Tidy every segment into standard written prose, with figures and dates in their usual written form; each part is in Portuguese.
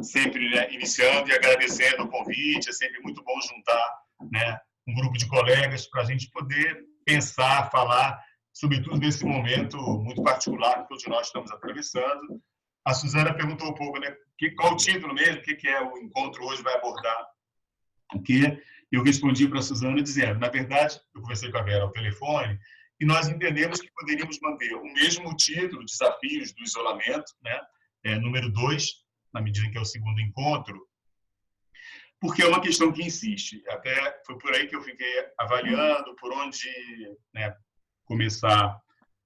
Sempre, né, iniciando e agradecendo o convite. É sempre muito bom juntar, né, um grupo de colegas para a gente poder pensar, falar, sobretudo nesse momento muito particular que todos nós estamos atravessando. A Suzana perguntou um pouco, né, qual o título mesmo, o que é o encontro hoje, vai abordar o quê? Eu respondi para a Suzana dizendo, na verdade, eu conversei com a Vera ao telefone e nós entendemos que poderíamos manter o mesmo título, Desafios do Isolamento, né, número 2, na medida que é o segundo encontro, porque é uma questão que insiste. Até foi por aí que eu fiquei avaliando por onde, né, começar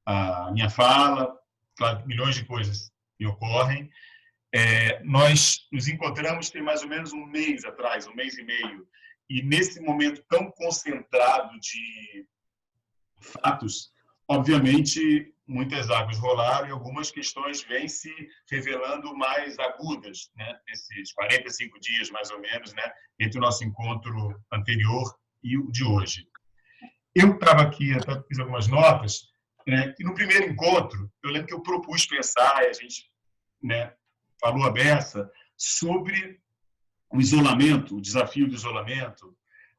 a minha fala. Claro, milhões de coisas me ocorrem. Nós nos encontramos tem mais ou menos um mês atrás, um mês e meio, e nesse momento tão concentrado de fatos, obviamente, muitas águas rolaram e algumas questões vêm se revelando mais agudas, né? Nesses 45 dias, mais ou menos, né? Entre o nosso encontro anterior e o de hoje. Eu estava aqui, até fiz algumas notas, né? E no primeiro encontro, eu lembro que eu propus pensar, e a gente, né, falou a beça, sobre o isolamento, o desafio do isolamento,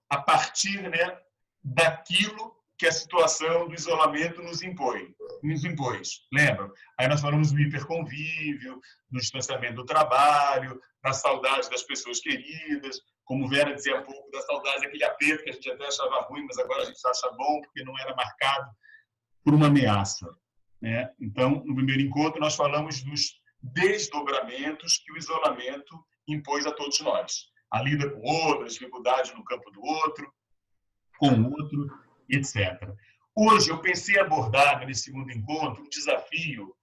a partir, né, daquilo que a situação do isolamento nos impôs, lembram? Aí nós falamos do hiperconvívio, do distanciamento do trabalho, da saudade das pessoas queridas, como Vera dizia há pouco, da saudade daquele aperto que a gente até achava ruim, mas agora a gente acha bom, porque não era marcado por uma ameaça, né? Então, no primeiro encontro, nós falamos dos desdobramentos que o isolamento impôs a todos nós. A lida com o outro, a dificuldade no campo do outro, com o outro, etc. Hoje, eu pensei em abordar, nesse segundo encontro, um desafio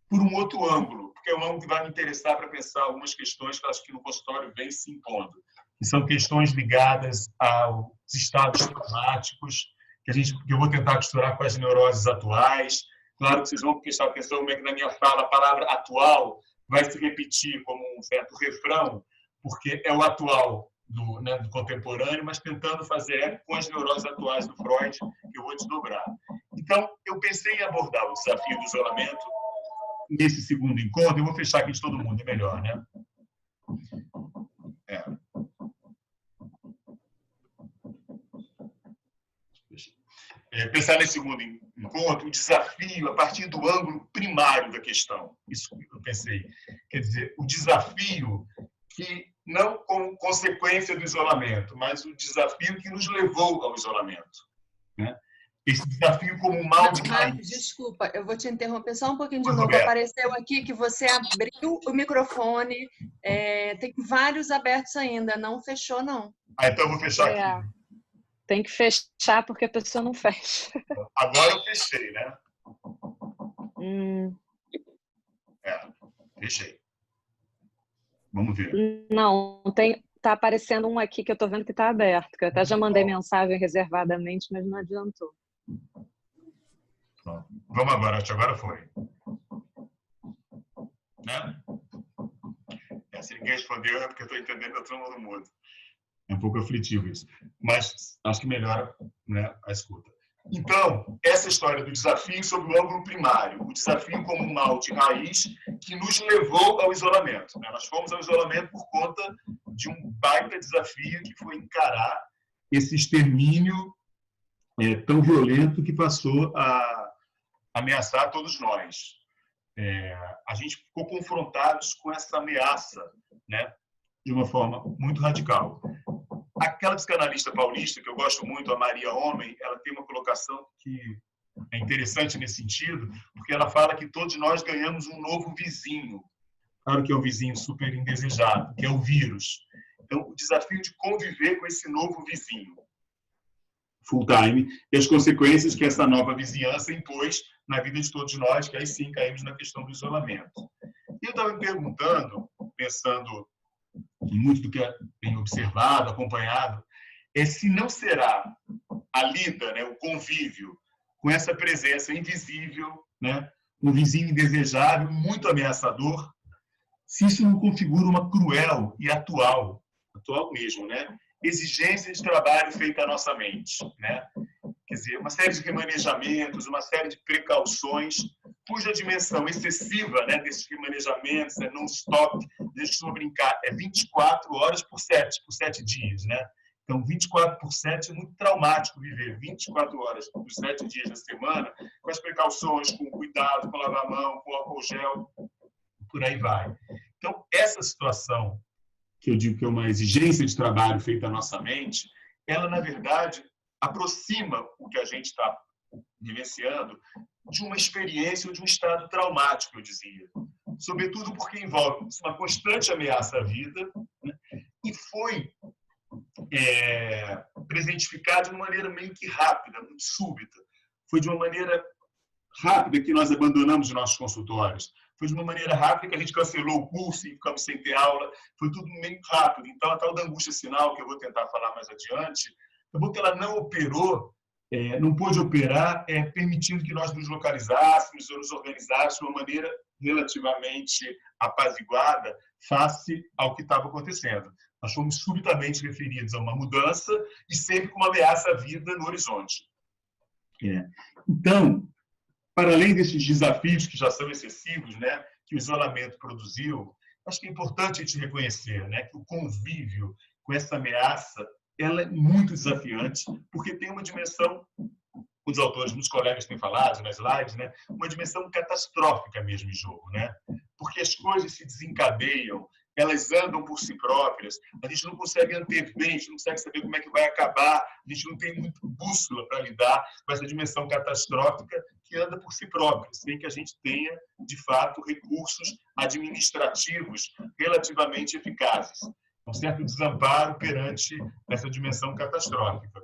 por um outro ângulo, porque é um ângulo que vai me interessar para pensar algumas questões que eu acho que no consultório vem se impondo, que são questões ligadas aos estados traumáticos, que eu vou tentar costurar com as neuroses atuais. Claro que vocês vão prestar atenção como é que na minha fala a palavra atual vai se repetir como um certo refrão, porque é o atual do, né, do contemporâneo, mas tentando fazer com as neuroses atuais do Freud, que eu vou desdobrar. Então, eu pensei em abordar o desafio do isolamento nesse segundo encontro. Eu vou fechar aqui de todo mundo, é melhor, né? Pensar nesse segundo encontro, o desafio a partir do ângulo primário da questão. Isso que eu pensei. Quer dizer, o desafio que não como consequência do isolamento, mas o desafio que nos levou ao isolamento, né? Esse desafio como um mal de raiz. Desculpa, eu vou te interromper só um pouquinho de novo. Apareceu aqui que você abriu o microfone, tem vários abertos ainda, não fechou, não. Então eu vou fechar aqui. Tem que fechar porque a pessoa não fecha. Agora eu fechei, né? Fechei. Vamos ver. Não, tá aparecendo um aqui que eu tô vendo que tá aberto, que eu até já mandei mensagem reservadamente, mas não adiantou. Vamos agora, acho que agora foi. Né? Se ninguém respondeu é porque eu estou entendendo que todo mundo muda. É um pouco aflitivo isso. Mas acho que melhora, né, a escuta. Então, essa história do desafio sobre o ângulo primário, o desafio como um mal de raiz que nos levou ao isolamento, né? Nós fomos ao isolamento por conta de um baita desafio que foi encarar esse extermínio tão violento que passou a ameaçar todos nós. A gente ficou confrontados com essa ameaça, né, de uma forma muito radical. Aquela psicanalista paulista, que eu gosto muito, a Maria Homem, ela tem uma colocação que é interessante nesse sentido, porque ela fala que todos nós ganhamos um novo vizinho. Claro que é um vizinho super indesejado, que é o vírus. Então, o desafio de conviver com esse novo vizinho full time e as consequências que essa nova vizinhança impôs na vida de todos nós, que aí sim caímos na questão do isolamento. E eu estava me perguntando, pensando em muito do que eu tenho observado, acompanhado, se não será a lida, né, o convívio com essa presença invisível, né, um vizinho indesejável, muito ameaçador, se isso não configura uma cruel e atual mesmo, né, exigência de trabalho feita à nossa mente, né? quer dizer, uma série de remanejamentos, uma série de precauções, cuja dimensão excessiva, né, desses remanejamentos, non-stop, a gente costuma brincar, é 24 horas por 7 dias, né? Então, 24 por 7 é muito traumático viver 24 horas por 7 dias da semana, com as precauções, com o cuidado, com lavar a mão, com álcool gel, por aí vai. Então, essa situação, que eu digo que é uma exigência de trabalho feita à nossa mente, ela, na verdade, aproxima o que a gente está vivenciando de uma experiência ou de um estado traumático, eu dizia. Sobretudo porque envolve uma constante ameaça à vida, né? E foi presentificado de uma maneira meio que rápida, muito súbita. Foi de uma maneira rápida que nós abandonamos os nossos consultórios. Foi de uma maneira rápida que a gente cancelou o curso e ficamos sem ter aula. Foi tudo meio rápido. Então, a tal da angústia sinal, que eu vou tentar falar mais adiante, acabou que ela não operou, não pôde operar, permitindo que nós nos localizássemos ou nos organizássemos de uma maneira relativamente apaziguada face ao que estava acontecendo. Nós fomos subitamente referidos a uma mudança e sempre com uma ameaça à vida no horizonte. Então, para além desses desafios que já são excessivos, né, que o isolamento produziu, acho que é importante a gente reconhecer, né, que o convívio com essa ameaça ela é muito desafiante, porque tem uma dimensão, os autores, muitos colegas têm falado nas lives, né, uma dimensão catastrófica mesmo em jogo, né, porque as coisas se desencadeiam, elas andam por si próprias, a gente não consegue antever, a gente não consegue saber como é que vai acabar, a gente não tem muito bússola para lidar com essa dimensão catastrófica que anda por si própria, sem que a gente tenha, de fato, recursos administrativos relativamente eficazes. Um certo desamparo perante essa dimensão catastrófica.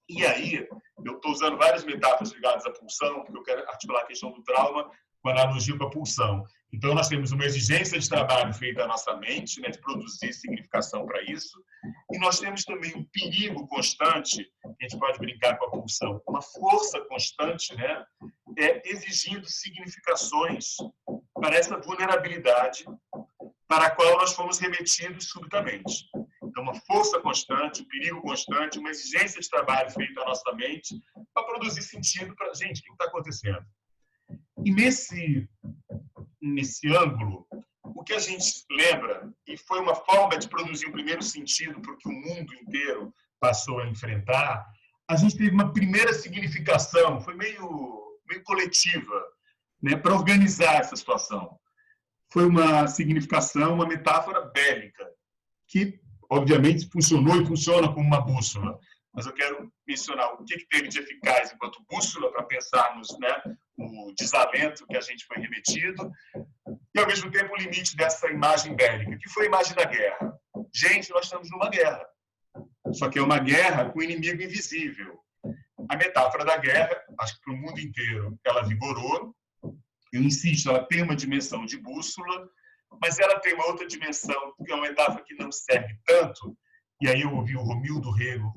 E aí, eu estou usando várias metáforas ligadas à pulsão, porque eu quero articular a questão do trauma com a analogia com a pulsão. Então, nós temos uma exigência de trabalho feita à nossa mente, né, de produzir significação para isso, e nós temos também um perigo constante, que a gente pode brincar com a pulsão, uma força constante, né, exigindo significações para essa vulnerabilidade para a qual nós fomos remetidos subitamente. Então, uma força constante, um perigo constante, uma exigência de trabalho feita à nossa mente para produzir sentido para a gente, o que está acontecendo. E nesse ângulo, o que a gente lembra, e foi uma forma de produzir o primeiro sentido para o que o mundo inteiro passou a enfrentar, a gente teve uma primeira significação, foi meio coletiva, né, para organizar essa situação. Foi uma significação, uma metáfora bélica, que, obviamente, funcionou e funciona como uma bússola. Mas eu quero mencionar o que teve de eficaz enquanto bússola para pensarmos, né, o desalento que a gente foi remetido e, ao mesmo tempo, o limite dessa imagem bélica, que foi a imagem da guerra. Gente, nós estamos numa guerra. Só que é uma guerra com inimigo invisível. A metáfora da guerra, acho que para o mundo inteiro, ela vigorou. Eu insisto, ela tem uma dimensão de bússola, mas ela tem uma outra dimensão, que é uma metáfora que não serve tanto. E aí eu ouvi o Romildo Rego,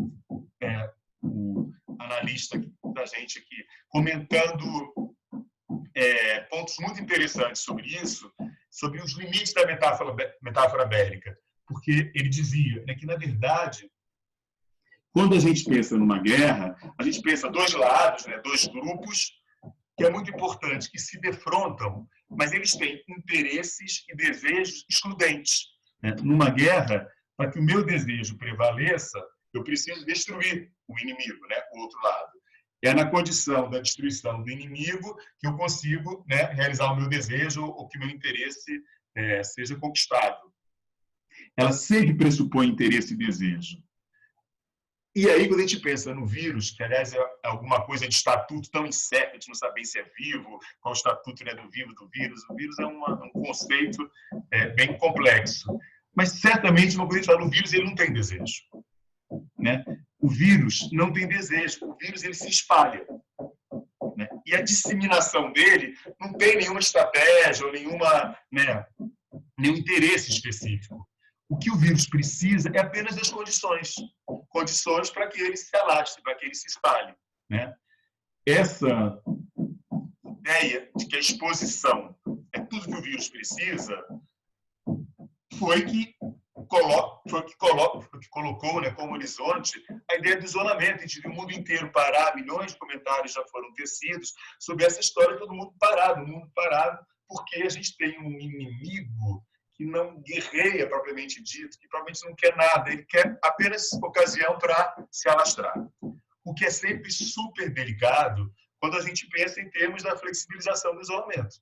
o analista da gente aqui, comentando pontos muito interessantes sobre isso, sobre os limites da metáfora bélica. Porque ele dizia, né, que, na verdade, quando a gente pensa numa guerra, a gente pensa dois lados, né, dois grupos, que é muito importante, que se defrontam, mas eles têm interesses e desejos excludentes. Né? Numa guerra, para que o meu desejo prevaleça, eu preciso destruir o inimigo, né? O outro lado. É na condição da destruição do inimigo que eu consigo, né, realizar o meu desejo ou que meu interesse seja conquistado. Ela sempre pressupõe interesse e desejo. E aí, quando a gente pensa no vírus, que, aliás, é alguma coisa de estatuto tão incerto, a gente não sabe se é vivo, qual o estatuto, né, do vivo do vírus. O vírus é um conceito bem complexo. Mas, certamente, quando a gente fala do vírus, ele não tem desejo. Né? O vírus não tem desejo. O vírus ele se espalha. Né? E a disseminação dele não tem nenhuma estratégia ou nenhum interesse específico. O que o vírus precisa é apenas das condições para que ele se alastre, para que ele se espalhe. Né? Essa ideia de que a exposição é tudo que o vírus precisa foi que colocou, né, como horizonte a ideia do isolamento, de o mundo inteiro parar. Milhões de comentários já foram tecidos sobre essa história, todo mundo parado, porque a gente tem um inimigo que não guerreia propriamente dito, que provavelmente não quer nada, ele quer apenas ocasião para se alastrar. O que é sempre super delicado quando a gente pensa em termos da flexibilização do isolamento.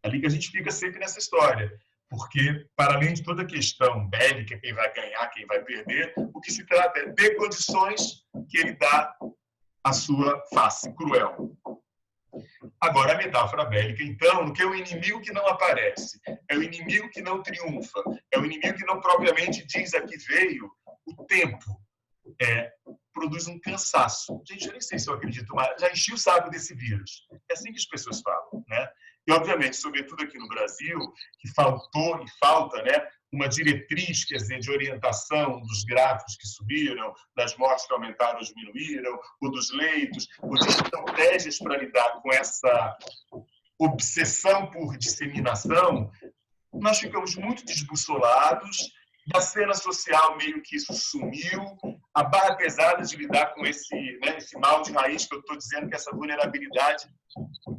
Ali que a gente fica sempre nessa história. Porque, para além de toda a questão bélica, quem vai ganhar, quem vai perder, o que se trata é de condições que ele dá à sua face cruel. Agora, a metáfora bélica, então, no que é o inimigo que não aparece, é o inimigo que não triunfa, é o inimigo que não propriamente diz a que veio, o tempo produz um cansaço. Gente, eu nem sei se eu acredito, mas já enchi o saco desse vírus. É assim que as pessoas falam, né? E, obviamente, sobretudo aqui no Brasil, que faltou e falta, né, uma diretriz, quer dizer, de orientação dos gráficos que subiram, das mortes que aumentaram ou diminuíram, ou dos leitos, ou de estratégias para lidar com essa obsessão por disseminação, nós ficamos muito desbussolados. Da cena social, meio que isso sumiu. A barra pesada de lidar com esse mal de raiz que eu estou dizendo, que essa vulnerabilidade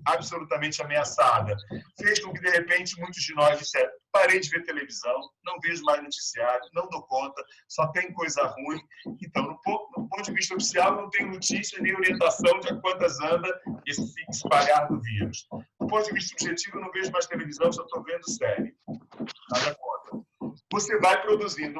absolutamente ameaçada, fez com que, de repente, muitos de nós disseram: parei de ver televisão, não vejo mais noticiário, não dou conta, só tem coisa ruim. Então, no ponto de vista oficial, não tem notícia nem orientação de a quantas anda esse espalhar do vírus. Do ponto de vista subjetivo, eu não vejo mais televisão, só estou vendo série. Nada contra. Você vai produzindo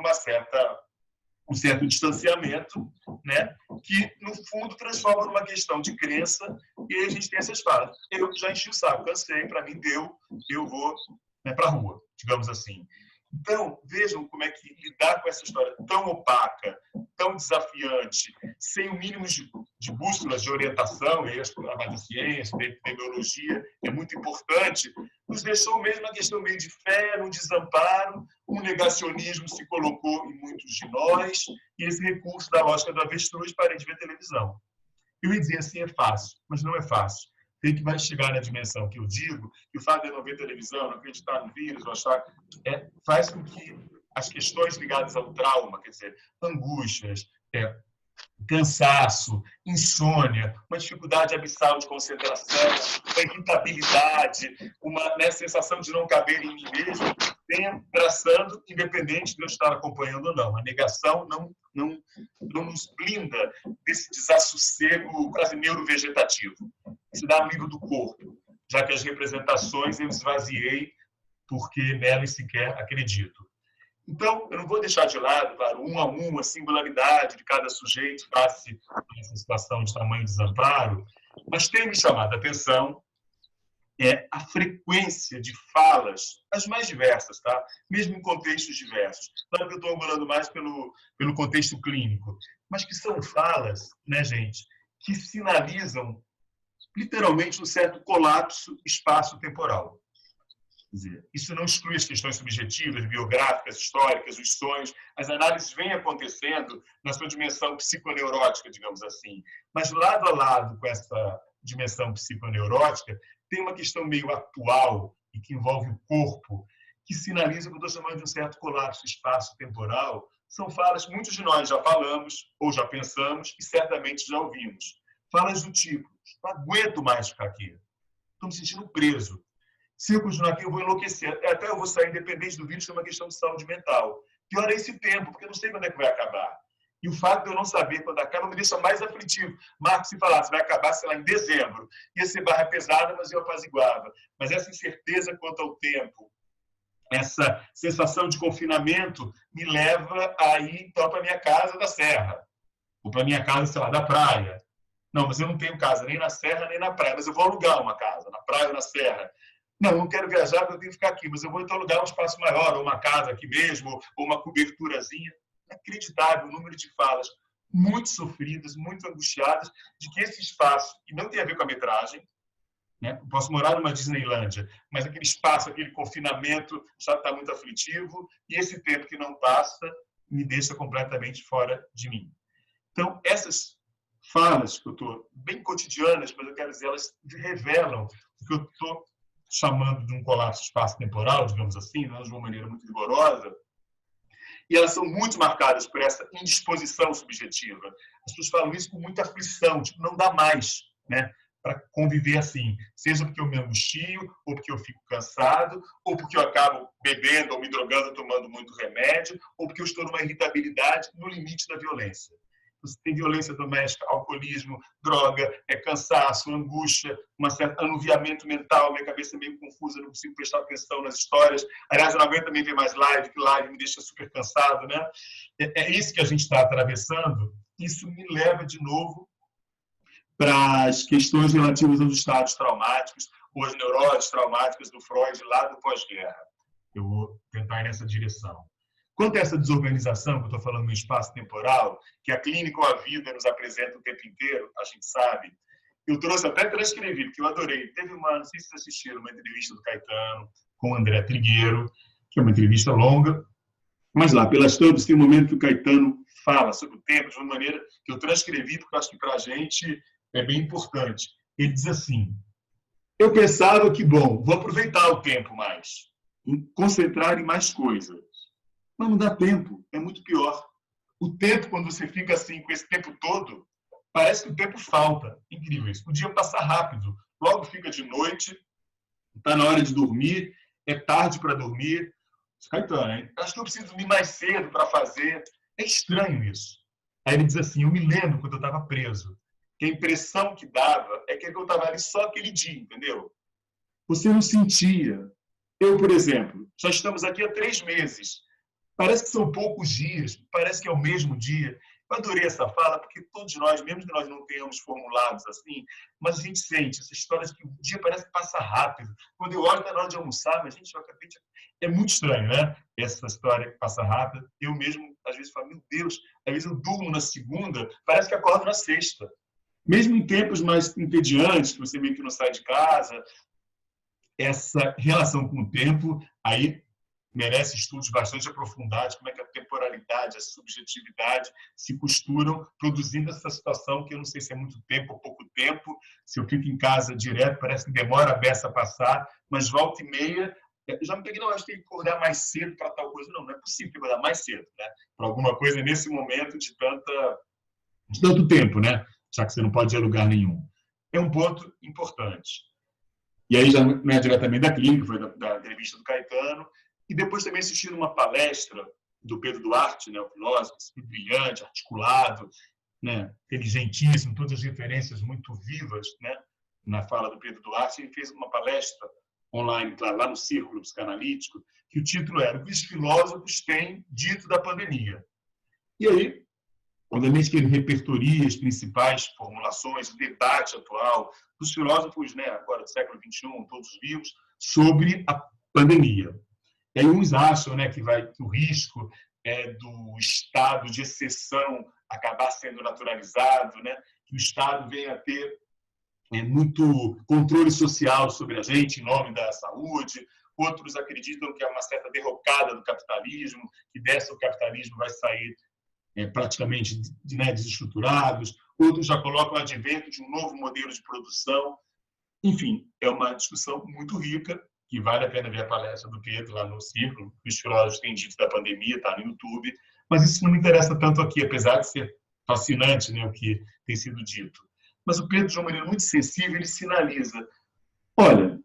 um certo distanciamento, né, que, no fundo, transforma numa questão de crença, e aí a gente tem essas falas. Eu já enchi o saco, cansei, para mim deu, eu vou, né, para a rua, digamos assim. Então, vejam como é que lidar com essa história tão opaca, tão desafiante, sem o mínimo de bússolas de orientação, e a mais da ciência, da epidemiologia, é muito importante, nos deixou mesmo uma questão meio de fé, um desamparo, um negacionismo se colocou em muitos de nós, e esse recurso da lógica do avestruz para de ver televisão. Eu ia dizer assim, é fácil, mas não é fácil. Tem que vai chegar na dimensão que eu digo, que o fato de eu não ver televisão, não acreditar no vírus, achar, faz com que as questões ligadas ao trauma, quer dizer, angústias, cansaço, insônia, uma dificuldade abissal de concentração, uma irritabilidade, uma sensação de não caber em mim mesmo, vem traçando, independente de eu estar acompanhando ou não. A negação não nos blinda desse desassossego quase neurovegetativo. Se dá no nível do corpo, já que as representações eu esvaziei porque nelas sequer acredito. Então, eu não vou deixar de lado, claro, um a um, a singularidade de cada sujeito face a essa situação de tamanho desamparo, mas tem me chamado a atenção a frequência de falas, as mais diversas, tá? Mesmo em contextos diversos. Claro que eu estou angulando mais pelo contexto clínico, mas que são falas, né, gente, que sinalizam literalmente um certo colapso espaço-temporal. Quer dizer, isso não exclui as questões subjetivas, biográficas, históricas, os sonhos. As análises vêm acontecendo na sua dimensão psiconeurótica, digamos assim. Mas, lado a lado com essa dimensão psiconeurótica, tem uma questão meio atual e que envolve o corpo, que sinaliza o que eu estou chamando de um certo colapso espaço-temporal. São falas que muitos de nós já falamos ou já pensamos e certamente já ouvimos. Falas do tipo: não aguento mais ficar aqui. Estou me sentindo preso. Se eu continuar aqui, eu vou enlouquecer. Até eu vou sair independente do vírus, que é uma questão de saúde mental. Pior é esse tempo, porque eu não sei quando é que vai acabar. E o fato de eu não saber quando acaba me deixa mais aflitivo. Marcos, se falasse, vai acabar, sei lá, em dezembro. Ia ser barra pesada, mas eu apaziguava. Mas essa incerteza quanto ao tempo, essa sensação de confinamento, me leva a ir, então, para minha casa da Serra. Ou para minha casa, sei lá, da praia. Não, mas eu não tenho casa nem na Serra, nem na praia. Mas eu vou alugar uma casa, na praia ou na Serra. Não quero viajar porque eu tenho que ficar aqui, mas eu vou então alugar um espaço maior, ou uma casa aqui mesmo, ou uma coberturazinha. Inacreditável o número de falas muito sofridas, muito angustiadas, de que esse espaço, que não tem a ver com a metragem, né? Eu posso morar numa Disneylândia, mas aquele espaço, aquele confinamento já está muito aflitivo, e esse tempo que não passa me deixa completamente fora de mim. Então, essas falas que eu estou bem cotidianas, mas eu quero dizer, elas revelam o que eu estou chamando de um colapso espaço-temporal, digamos assim, não de uma maneira muito rigorosa, E elas são muito marcadas por essa indisposição subjetiva. As pessoas falam isso com muita aflição, tipo, não dá mais, né, para conviver assim, seja porque eu me angustio, ou porque eu fico cansado, ou porque eu acabo bebendo ou me drogando, tomando muito remédio, ou porque eu estou numa irritabilidade no limite da violência. Você tem violência doméstica, alcoolismo, droga, cansaço, angústia, um certo anuviamento mental, minha cabeça é meio confusa, não consigo prestar atenção nas histórias. Aliás, eu não aguento também ver mais live, que live me deixa super cansado, né? É isso que a gente está atravessando. Isso me leva de novo para as questões relativas aos estados traumáticos, ou as neuroses traumáticas do Freud lá do pós-guerra. Eu vou tentar ir nessa direção. Quanto a essa desorganização, que eu estou falando no espaço temporal, que a clínica ou a vida nos apresenta o tempo inteiro, a gente sabe, eu trouxe até transcrevido, que eu adorei. Teve uma, não sei se vocês assistiram, uma entrevista do Caetano com o André Trigueiro, que é uma entrevista longa, mas lá, pelas tantas, tem um momento que o Caetano fala sobre o tempo de uma maneira que eu transcrevi, porque eu acho que para a gente é bem importante. Ele diz assim: eu pensava que, bom, vou aproveitar o tempo mais, concentrar em mais coisas. Mas não dá tempo, é muito pior. O tempo, quando você fica assim, com esse tempo todo, parece que o tempo falta. Incrível isso. O dia passa rápido, logo fica de noite, está na hora de dormir, é tarde para dormir. Caetano, hein? Acho que eu preciso dormir mais cedo para fazer. É estranho isso. Aí ele diz assim: eu me lembro quando eu estava preso, que a impressão que dava é que eu estava ali só aquele dia, entendeu? Você não sentia. Eu, por exemplo, já estamos aqui há 3 meses. Parece que são poucos dias, parece que é o mesmo dia. Eu adorei essa fala, porque todos nós, mesmo que nós não tenhamos formulados assim, mas a gente sente essa história de que o dia parece que passa rápido. Quando eu olho, está na hora de almoçar, mas, gente, eu acabei de... É muito estranho, né? Essa história que passa rápido. Eu mesmo, às vezes, falo, meu Deus, às vezes eu durmo na segunda, parece que acordo na sexta. Mesmo em tempos mais entediantes, que você meio que não sai de casa, essa relação com o tempo, aí merece estudos bastante aprofundados, como é que a temporalidade, a subjetividade se costuram, produzindo essa situação que eu não sei se é muito tempo ou pouco tempo, se eu fico em casa direto, parece que demora a beça a passar, mas volta e meia, eu já me peguei, não, acho que tem que acordar mais cedo para tal coisa. Não, não é possível acordar mais cedo, né? Para alguma coisa nesse momento de tanto tempo, né? Já que você não pode ir a lugar nenhum. É um ponto importante. E aí já não é diretamente da clínica, foi da entrevista do Caetano. E depois também assistindo uma palestra do Pedro Duarte, né, o filósofo, brilhante, articulado, né, inteligentíssimo, todas as referências muito vivas, né, na fala do Pedro Duarte. Ele fez uma palestra online, claro, lá no Círculo Psicanalítico, que o título era "O que os filósofos têm dito da pandemia". E aí, obviamente que ele repertoria as principais formulações, o debate atual dos filósofos, né, agora do século XXI, todos vivos, sobre a pandemia. E aí uns acham, né, que o risco é do estado de exceção acabar sendo naturalizado, né, que o Estado venha a ter muito controle social sobre a gente em nome da saúde. Outros acreditam que é uma certa derrocada do capitalismo, que dessa o capitalismo vai sair praticamente desestruturados. Outros já colocam o advento de um novo modelo de produção. Enfim, é uma discussão muito rica, que vale a pena ver a palestra do Pedro lá no Círculo, que os filósofos têm dito da pandemia, está no YouTube, mas isso não me interessa tanto aqui, apesar de ser fascinante, né, o que tem sido dito. Mas o Pedro, de uma maneira muito sensível, ele sinaliza: olha,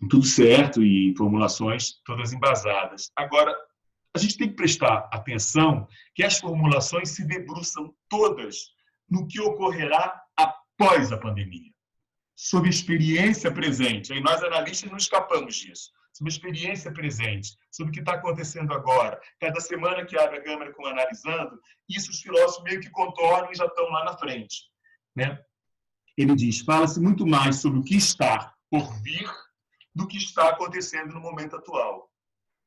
tudo certo e formulações todas embasadas. Agora, a gente tem que prestar atenção que as formulações se debruçam todas no que ocorrerá após a pandemia, sob a experiência presente. Aí nós, analistas, não escapamos disso. Sobre a experiência presente, sobre o que está acontecendo agora. Cada semana que abre a Câmara com Analisando, isso os filósofos meio que contornam e já estão lá na frente, né? Ele diz: fala-se muito mais sobre o que está por vir do que está acontecendo no momento atual.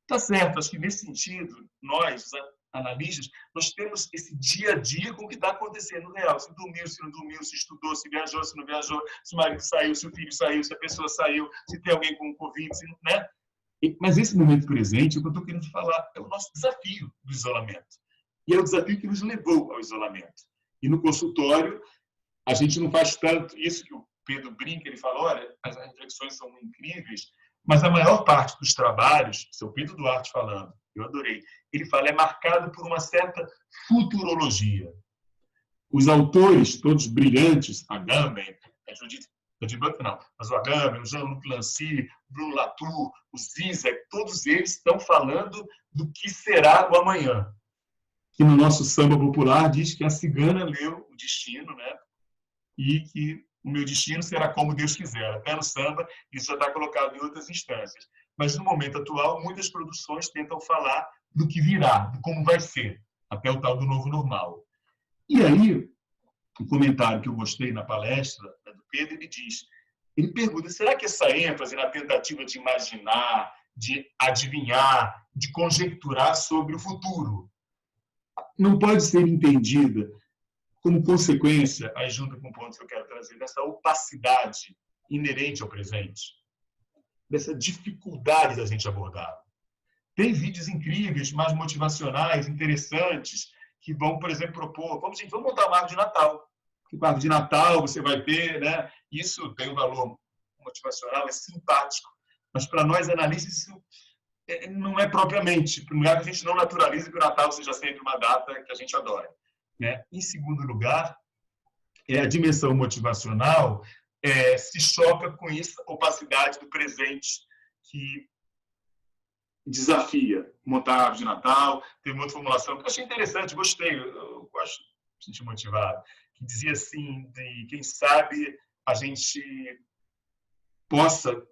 Tá certo, acho que nesse sentido, nós, os analistas, nós temos esse dia a dia com o que está acontecendo no real. Se dormiu, se não dormiu, se estudou, se viajou, se não viajou, se o marido saiu, se o filho saiu, se a pessoa saiu, se tem alguém com Covid, né? Mas esse momento presente, o que eu estou querendo falar, é o nosso desafio do isolamento. E é o desafio que nos levou ao isolamento. E no consultório, a gente não faz tanto isso que o Pedro brinca, ele fala: olha, as reflexões são incríveis, mas a maior parte dos trabalhos, seu Pedro Duarte falando, eu adorei. Ele fala, é marcado por uma certa futurologia. Os autores, todos brilhantes, Agamben, a Judith Butler, não, mas o Agamben, o Jean-Luc Nancy, o Bruno Latour, o Zizek, todos eles estão falando do que será o amanhã. Que no nosso samba popular diz que a cigana leu o destino, né? E que o meu destino será como Deus quiser. Até no samba, isso já está colocado em outras instâncias. Mas, no momento atual, muitas produções tentam falar do que virá, de como vai ser, até o tal do novo normal. E aí, um comentário que eu gostei na palestra do Pedro, ele pergunta, será que essa ênfase na tentativa de imaginar, de adivinhar, de conjecturar sobre o futuro, não pode ser entendida como consequência, aí junto com o ponto que eu quero trazer, dessa opacidade inerente ao presente, dessa dificuldade da gente abordar? Tem vídeos incríveis, mais motivacionais, interessantes, que vão, por exemplo, propor, vamos montar uma árvore de Natal. Com a árvore de Natal você vai ter, né? Isso tem um valor motivacional, é simpático, mas para nós analistas isso não é propriamente, em primeiro lugar, que a gente não naturaliza que o Natal seja sempre uma data que a gente adora, né? Em segundo lugar, a dimensão motivacional se choca com essa opacidade do presente que desafia montar a árvore de Natal. Tem uma outra formulação que eu achei interessante, gostei, eu acho, me senti motivado, que dizia assim, de quem sabe a gente possa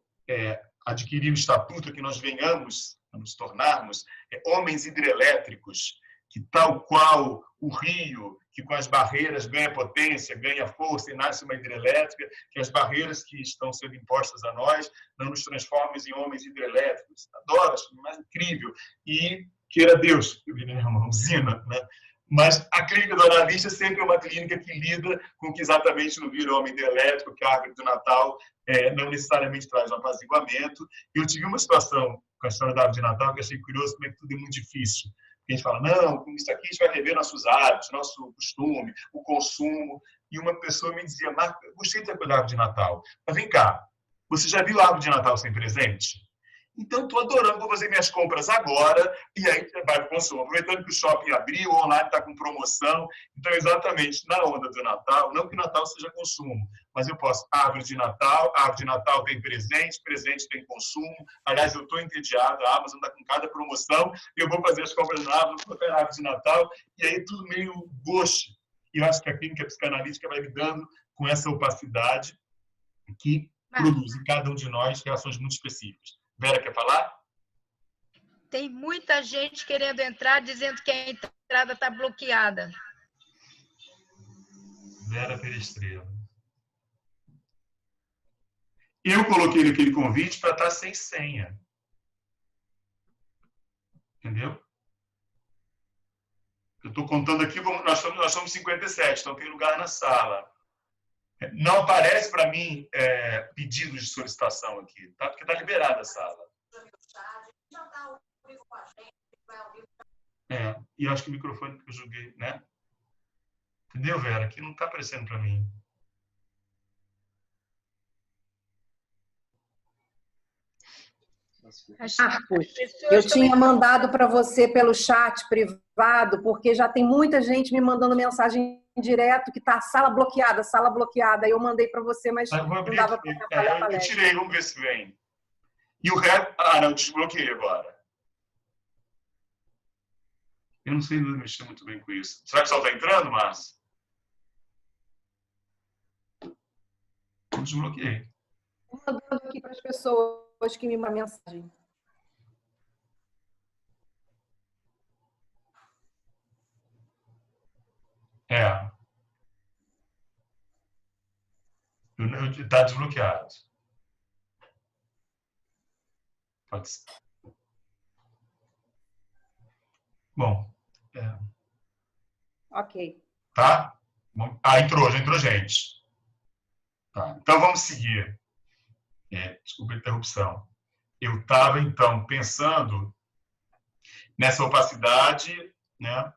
adquirir o estatuto que nós venhamos a nos tornarmos homens hidrelétricos, que tal qual o rio, que com as barreiras ganha potência, ganha força e nasce uma hidrelétrica, que as barreiras que estão sendo impostas a nós não nos transformem em homens hidrelétricos. Adoro, acho mais incrível. E queira Deus, eu virei uma usina, né? Mas a clínica do analista sempre é uma clínica que lida com o que exatamente não vira homem hidrelétrico, que a árvore do Natal não necessariamente traz um apaziguamento. Eu tive uma situação com a história da árvore de Natal que achei curioso, como é que tudo é muito difícil. A gente fala, não, com isso aqui a gente vai rever nossos hábitos, nosso costume, o consumo. E uma pessoa me dizia, Marco, eu gostei da árvore de Natal, mas vem cá, você já viu a árvore de Natal sem presente? Então, estou adorando, vou fazer minhas compras agora, e aí você vai para o consumo. Aproveitando que o shopping abriu, o online está com promoção. Então, exatamente na onda do Natal, não que o Natal seja consumo, mas eu posso, árvore de Natal tem presente, presente tem consumo. Aliás, eu estou entediado, a Amazon está com cada promoção, eu vou fazer as compras na Amazon, vou colocar a árvore de Natal, e aí tudo meio gosto. E eu acho que a clínica psicanalítica vai lidando com essa opacidade que produz em cada um de nós reações muito específicas. Vera, quer falar? Tem muita gente querendo entrar, dizendo que a entrada está bloqueada. Vera Perestrela. Eu coloquei naquele convite para estar sem senha. Entendeu? Eu estou contando aqui, nós somos 57, então tem lugar na sala. Não aparece para mim pedido de solicitação aqui, tá? Porque está liberada a sala. E acho que o microfone que eu joguei, né? Entendeu, Vera? Aqui não está aparecendo para mim. Marcos, eu tinha mandado para você pelo chat privado, porque já tem muita gente me mandando mensagem direto que está sala bloqueada. Aí eu mandei para você, mas não dava para atrapalhar a palestra. Eu tirei, vamos ver se vem. E o resto... não, desbloqueei agora. Eu não sei mexer muito bem com isso. Será que o sol está entrando, Márcio? Eu desbloqueei. Estou mandando aqui para as pessoas que me mandam mensagem. Está desbloqueado. Pode ser. Bom. Ok. Tá? Já entrou gente. Tá. Então, vamos seguir. Desculpa a interrupção. Eu estava, então, pensando nessa opacidade, né?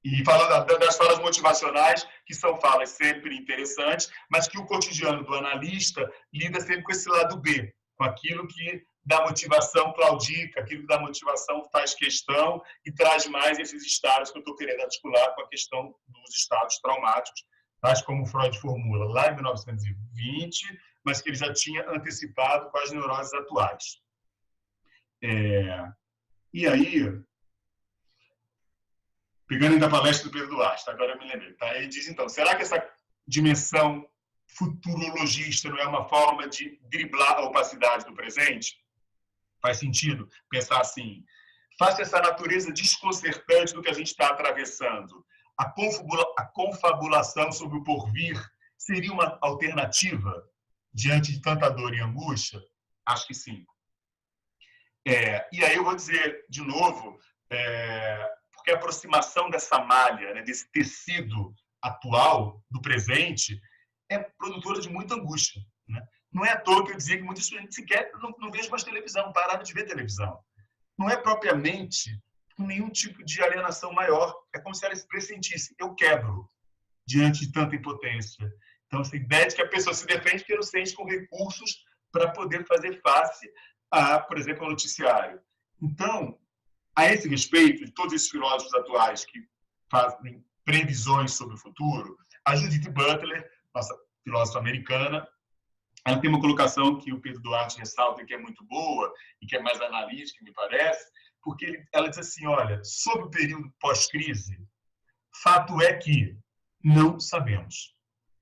E falando das falas motivacionais, que são falas sempre interessantes, mas que o cotidiano do analista lida sempre com esse lado B, com aquilo que dá motivação claudica, aquilo que dá motivação faz questão e traz mais esses estados que eu estou querendo articular com a questão dos estados traumáticos, tais como Freud formula lá em 1920, mas que ele já tinha antecipado com as neuroses atuais. E aí, pegando ainda a palestra do Pedro Duarte, agora eu me lembrei, tá? Ele diz, então, será que essa dimensão futurologista não é uma forma de driblar a opacidade do presente? Faz sentido pensar assim, face a essa natureza desconcertante do que a gente está atravessando, a confabulação sobre o porvir seria uma alternativa diante de tanta dor e angústia? Acho que sim. E aí eu vou dizer de novo, porque a aproximação dessa malha, né, desse tecido atual do presente, é produtora de muita angústia. Né? Não é à toa que eu dizia que muitas pessoas sequer não vejo mais televisão, pararam de ver televisão. Não é propriamente com nenhum tipo de alienação maior. É como se ela se pressentisse. Eu quebro diante de tanta impotência. Então, essa ideia de que a pessoa se defende porque não sente com recursos para poder fazer face a, por exemplo, ao noticiário. Então, a esse respeito, de todos esses filósofos atuais que fazem previsões sobre o futuro, a Judith Butler, nossa filósofa americana, ela tem uma colocação que o Pedro Duarte ressalta que é muito boa e que é mais analítica, me parece, porque ela diz assim, olha, sobre o período pós-crise, fato é que não sabemos.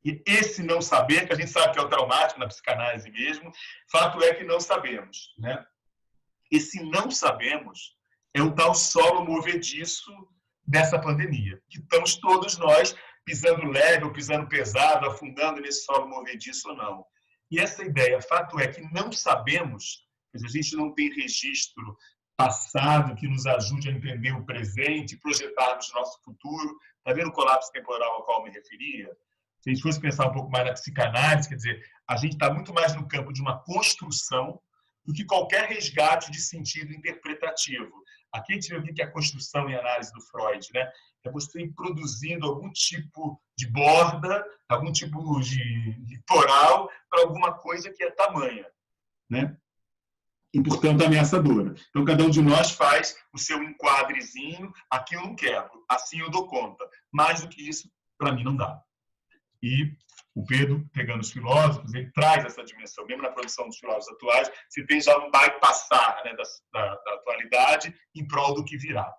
E esse não saber, que a gente sabe que é o traumático na psicanálise mesmo, fato é que não sabemos. Né? Esse não sabemos é o tal solo movediço dessa pandemia, que estamos todos nós pisando leve ou pisando pesado, afundando nesse solo movediço ou não. E essa ideia, fato é que não sabemos, a gente não tem registro passado que nos ajude a entender o presente, projetarmos o nosso futuro. Está vendo o colapso temporal ao qual eu me referia? Se a gente fosse pensar um pouco mais na psicanálise, quer dizer, a gente está muito mais no campo de uma construção do que qualquer resgate de sentido interpretativo. Aqui a gente vê o que é a construção e análise do Freud, né? É você ir produzindo algum tipo de borda, algum tipo de litoral para alguma coisa que é tamanha, né? E, portanto, ameaçadora. Então, cada um de nós faz o seu enquadrezinho, aqui eu não quebro, assim eu dou conta. Mais do que isso, para mim, não dá. E o Pedro, pegando os filósofos, ele traz essa dimensão, mesmo na produção dos filósofos atuais, se tem já um bypassar, né, da atualidade em prol do que virá.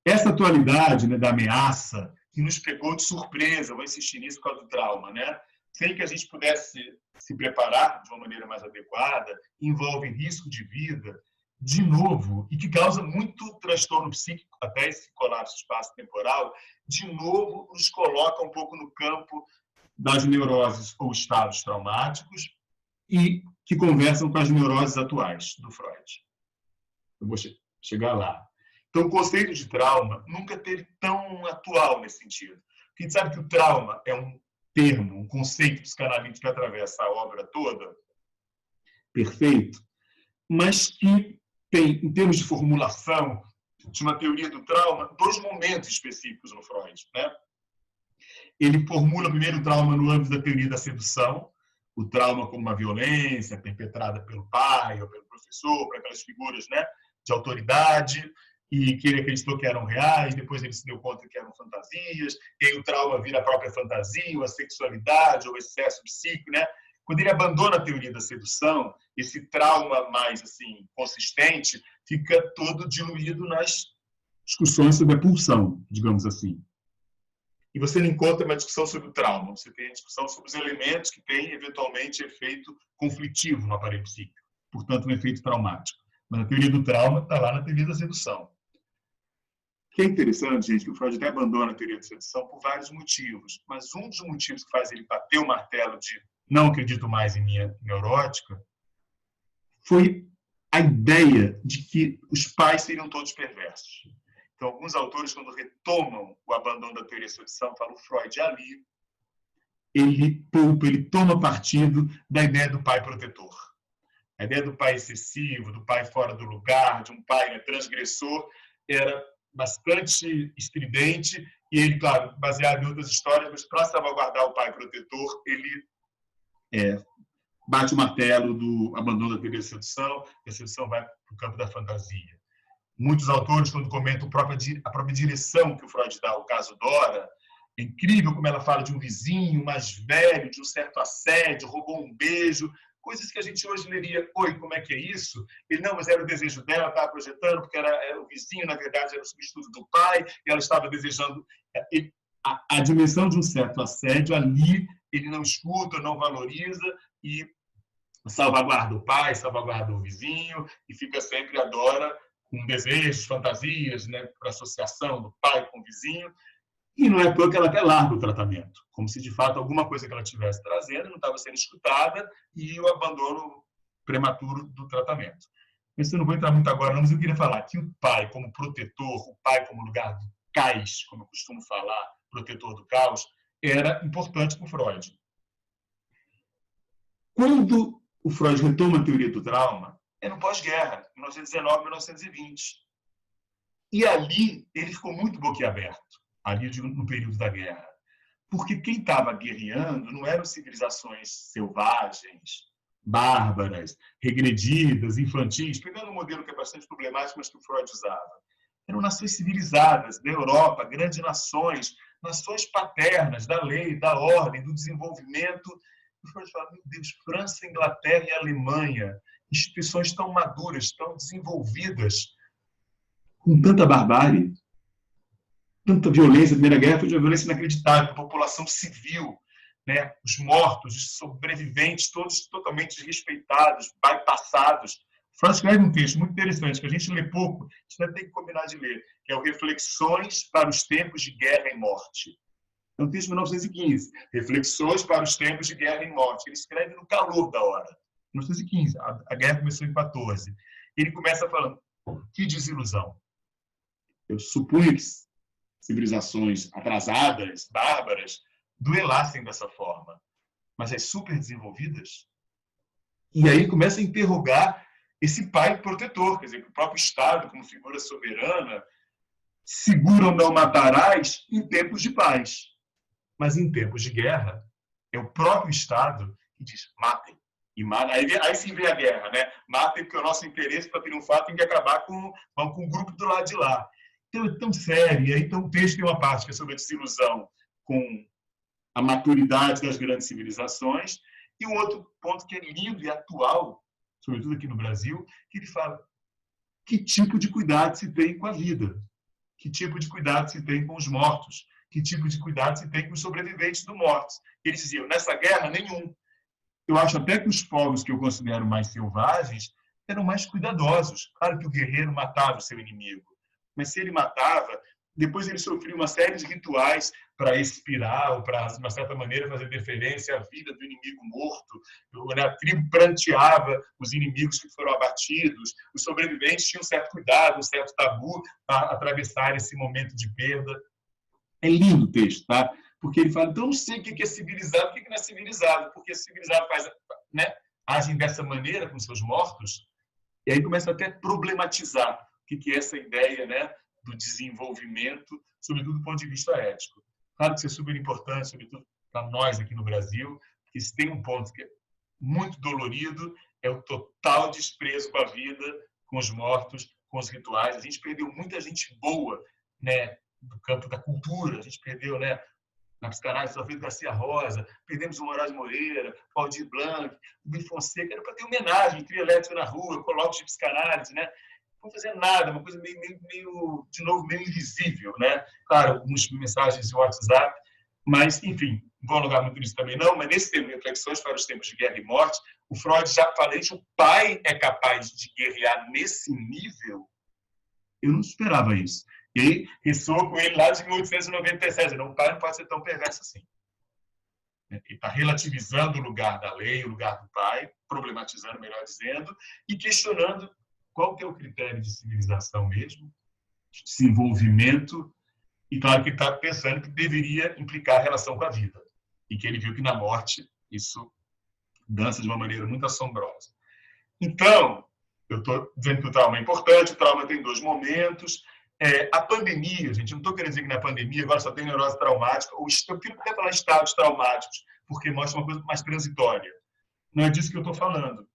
Essa atualidade, né, da ameaça, que nos pegou de surpresa, vou insistir nisso por causa do trauma, né? Sem que a gente pudesse se preparar de uma maneira mais adequada, envolve risco de vida, de novo, e que causa muito transtorno psíquico, até esse colapso espaço-temporal, de novo nos coloca um pouco no campo das neuroses ou estados traumáticos e que conversam com as neuroses atuais do Freud. Eu vou chegar lá. Então, o conceito de trauma nunca teve tão atual nesse sentido. Porque a gente sabe que o trauma é um termo, um conceito psicanalítico que atravessa a obra toda, perfeito, mas que tem, em termos de formulação de uma teoria do trauma, dois momentos específicos no Freud. Né? Ele formula primeiro o trauma no âmbito da teoria da sedução, o trauma como uma violência perpetrada pelo pai ou pelo professor, para aquelas figuras, né, de autoridade, e que ele acreditou que eram reais, depois ele se deu conta que eram fantasias, e aí o trauma vira a própria fantasia, ou a sexualidade, ou o excesso psíquico, né? Quando ele abandona a teoria da sedução, esse trauma mais assim consistente fica todo diluído nas discussões sobre a pulsão, digamos assim. E você não encontra uma discussão sobre o trauma, você tem a discussão sobre os elementos que têm, eventualmente, efeito conflitivo no aparelho psíquico, portanto, um efeito traumático. Mas a teoria do trauma está lá na teoria da sedução. O que é interessante, gente, que o Freud até abandona a teoria da sedução por vários motivos, mas um dos motivos que faz ele bater o martelo de não acredito mais em minha neurótica foi a ideia de que os pais seriam todos perversos. Então, alguns autores, quando retomam o abandono da teoria da sedução, falam Freud ali, ele toma partido da ideia do pai protetor. A ideia do pai excessivo, do pai fora do lugar, de um pai, né, transgressor, era bastante estridente e ele, claro, baseado em outras histórias, mas para salvaguardar o pai protetor, ele bate o martelo do abandono da teoria da sedução, e a sedução vai para o campo da fantasia. Muitos autores, quando comentam a própria direção que o Freud dá ao caso Dora, é incrível como ela fala de um vizinho mais velho, de um certo assédio, roubou um beijo, coisas que a gente hoje leria, oi, como é que é isso? Ele, não, mas era o desejo dela, estava projetando, porque era o vizinho, na verdade, era o substituto do pai, e ela estava desejando... A dimensão de um certo assédio ali, ele não escuta, não valoriza, e salvaguarda o pai, salvaguarda o vizinho, e fica sempre a Dora com desejos, fantasias, né, para associação do pai com o vizinho, e não é à toa que ela até larga o tratamento, como se de fato alguma coisa que ela estivesse trazendo não estava sendo escutada e o abandono prematuro do tratamento. Mas eu não vou entrar muito agora, não, mas eu queria falar que o pai como protetor, o pai como lugar do cais, como eu costumo falar, protetor do caos, era importante para o Freud. Quando o Freud retoma a teoria do trauma, é no pós-guerra, 1919, 1920. E ali ele ficou muito boquiaberto, ali no período da guerra. Porque quem estava guerreando não eram civilizações selvagens, bárbaras, regredidas, infantis, pegando um modelo que é bastante problemático, mas que o Freud usava. Eram nações civilizadas da Europa, grandes nações, nações paternas da lei, da ordem, do desenvolvimento. O Freud fala, meu Deus, França, Inglaterra e Alemanha, instituições tão maduras, tão desenvolvidas, com tanta barbárie, tanta violência. A Primeira Guerra foi uma violência inacreditável, a população civil, né? Os mortos, os sobreviventes, todos totalmente desrespeitados, bypassados. Freud escreve um texto muito interessante, que a gente lê pouco, a gente deve ter que combinar de ler, que é o Reflexões para os Tempos de Guerra e Morte. É um texto de 1915, Reflexões para os Tempos de Guerra e Morte. Ele escreve no calor da hora, 1915, a guerra começou em 14. Ele começa falando, que desilusão. Eu supunho que civilizações atrasadas, bárbaras, duelassem dessa forma, mas as super desenvolvidas. E aí começa a interrogar esse pai protetor, quer dizer, que o próprio Estado, como figura soberana, segura o não matarás em tempos de paz. Mas em tempos de guerra, é o próprio Estado que diz, matem. E aí sim vem a guerra, né? Matem porque o nosso interesse para triunfar tem que acabar com o grupo do lado de lá. Então é tão sério. E aí então, o texto tem uma parte que é sobre a desilusão com a maturidade das grandes civilizações, e um outro ponto que é lindo e atual, sobretudo aqui no Brasil, que ele fala que tipo de cuidado se tem com a vida, que tipo de cuidado se tem com os mortos, que tipo de cuidado se tem com os sobreviventes do mortos. Eles diziam, nessa guerra, nenhum. Eu acho até que os povos que eu considero mais selvagens eram mais cuidadosos. Claro que o guerreiro matava o seu inimigo, mas se ele matava, depois ele sofria uma série de rituais para expirar ou para, de uma certa maneira, fazer deferência à vida do inimigo morto. A tribo pranteava os inimigos que foram abatidos. Os sobreviventes tinham um certo cuidado, um certo tabu a atravessar esse momento de perda. É lindo o texto, tá? Porque ele fala, então não sei o que é civilizado, o que não é civilizado, porque civilizado faz, né, agem dessa maneira com seus mortos, e aí começa até a problematizar o que é essa ideia, né, do desenvolvimento, sobretudo do ponto de vista ético. Claro que isso é super importante, sobretudo para nós aqui no Brasil, porque se tem um ponto que é muito dolorido, é o total desprezo com a vida, com os mortos, com os rituais. A gente perdeu muita gente boa, né, do campo da cultura, a gente perdeu, né, na psicanálise, Salvador Garcia Rosa, perdemos o Moraes Moreira, Valdir Blanc, o Bill Fonseca, era para ter homenagem, trio elétrico na rua, colóquios de psicanálise, né? Não fazer nada, uma coisa meio, de novo, meio invisível, né? Claro, algumas mensagens de WhatsApp, mas, enfim, não vou alongar muito nisso também não, mas nesse tema, Reflexões para os Tempos de Guerra e Morte, o Freud já falou que o pai é capaz de guerrear nesse nível. Eu não esperava isso. E aí, ressoa com ele lá de 1897. Não, o pai não pode ser tão perverso assim. Ele está relativizando o lugar da lei, o lugar do pai, problematizando, melhor dizendo, e questionando qual que é o critério de civilização mesmo, de desenvolvimento, e claro que ele está pensando que deveria implicar a relação com a vida, e que ele viu que na morte isso dança de uma maneira muito assombrosa. Então, eu estou dizendo que o trauma é importante, o trauma tem dois momentos. A pandemia, gente, não estou querendo dizer que na pandemia agora só tem neurose traumática, ou eu quero até falar estados traumáticos, porque mostra uma coisa mais transitória. não é disso que eu estou falando.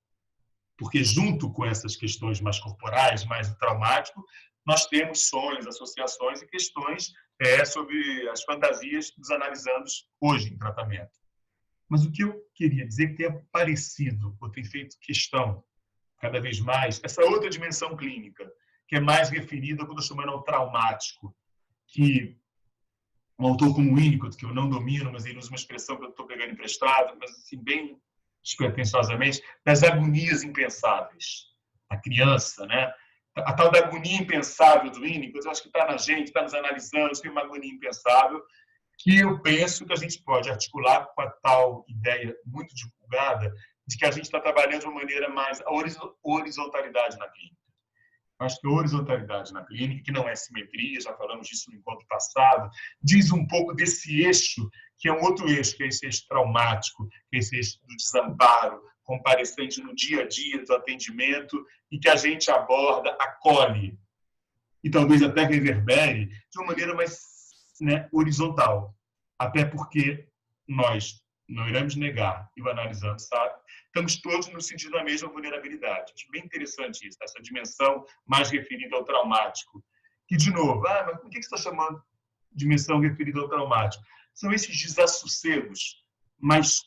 Porque junto com essas questões mais corporais, mais do traumático, nós temos sonhos, associações e questões sobre as fantasias dos analisandos hoje em tratamento. Mas o que eu queria dizer é que tem aparecido, ou tem feito questão, cada vez mais, essa outra dimensão clínica, que é mais referida quando eu estou chamando ao traumático, que um autor como Winnicott, que eu não domino, mas ele usa uma expressão que eu estou pegando emprestada, mas assim, bem despretensiosamente, das agonias impensáveis. A criança, né? A tal da agonia impensável do Winnicott, eu acho que está na gente, está nos analisando, tem uma agonia impensável, que eu penso que a gente pode articular com a tal ideia muito divulgada de que a gente está trabalhando de uma maneira mais a horizontalidade na clínica. Acho que a horizontalidade na clínica, que não é simetria, já falamos disso no encontro passado, diz um pouco desse eixo, que é um outro eixo, que é esse eixo traumático, que é esse eixo do desamparo, comparecente no dia a dia do atendimento, e que a gente aborda, acolhe, e talvez até reverbere de uma maneira mais horizontal. Até porque nós não iremos negar, e o analisando sabe, estamos todos no sentido da mesma vulnerabilidade. Acho bem interessante isso, essa dimensão mais referida ao traumático. E, de novo, mas por que você está chamando de dimensão referida ao traumático? São esses desassossegos mais,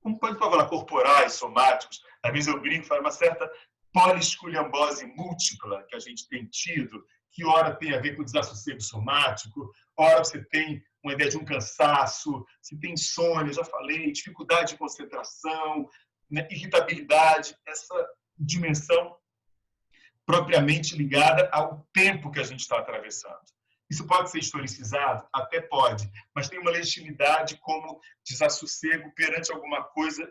como pode falar, corporais, somáticos. Às vezes eu brinco, falo uma certa polisculhambose múltipla que a gente tem tido, que ora tem a ver com desassossego somático, ora você tem uma ideia de um cansaço, você tem insônia, já falei, dificuldade de concentração, irritabilidade, essa dimensão propriamente ligada ao tempo que a gente está atravessando. Isso pode ser historicizado? Até pode, mas tem uma legitimidade como desassossego perante alguma coisa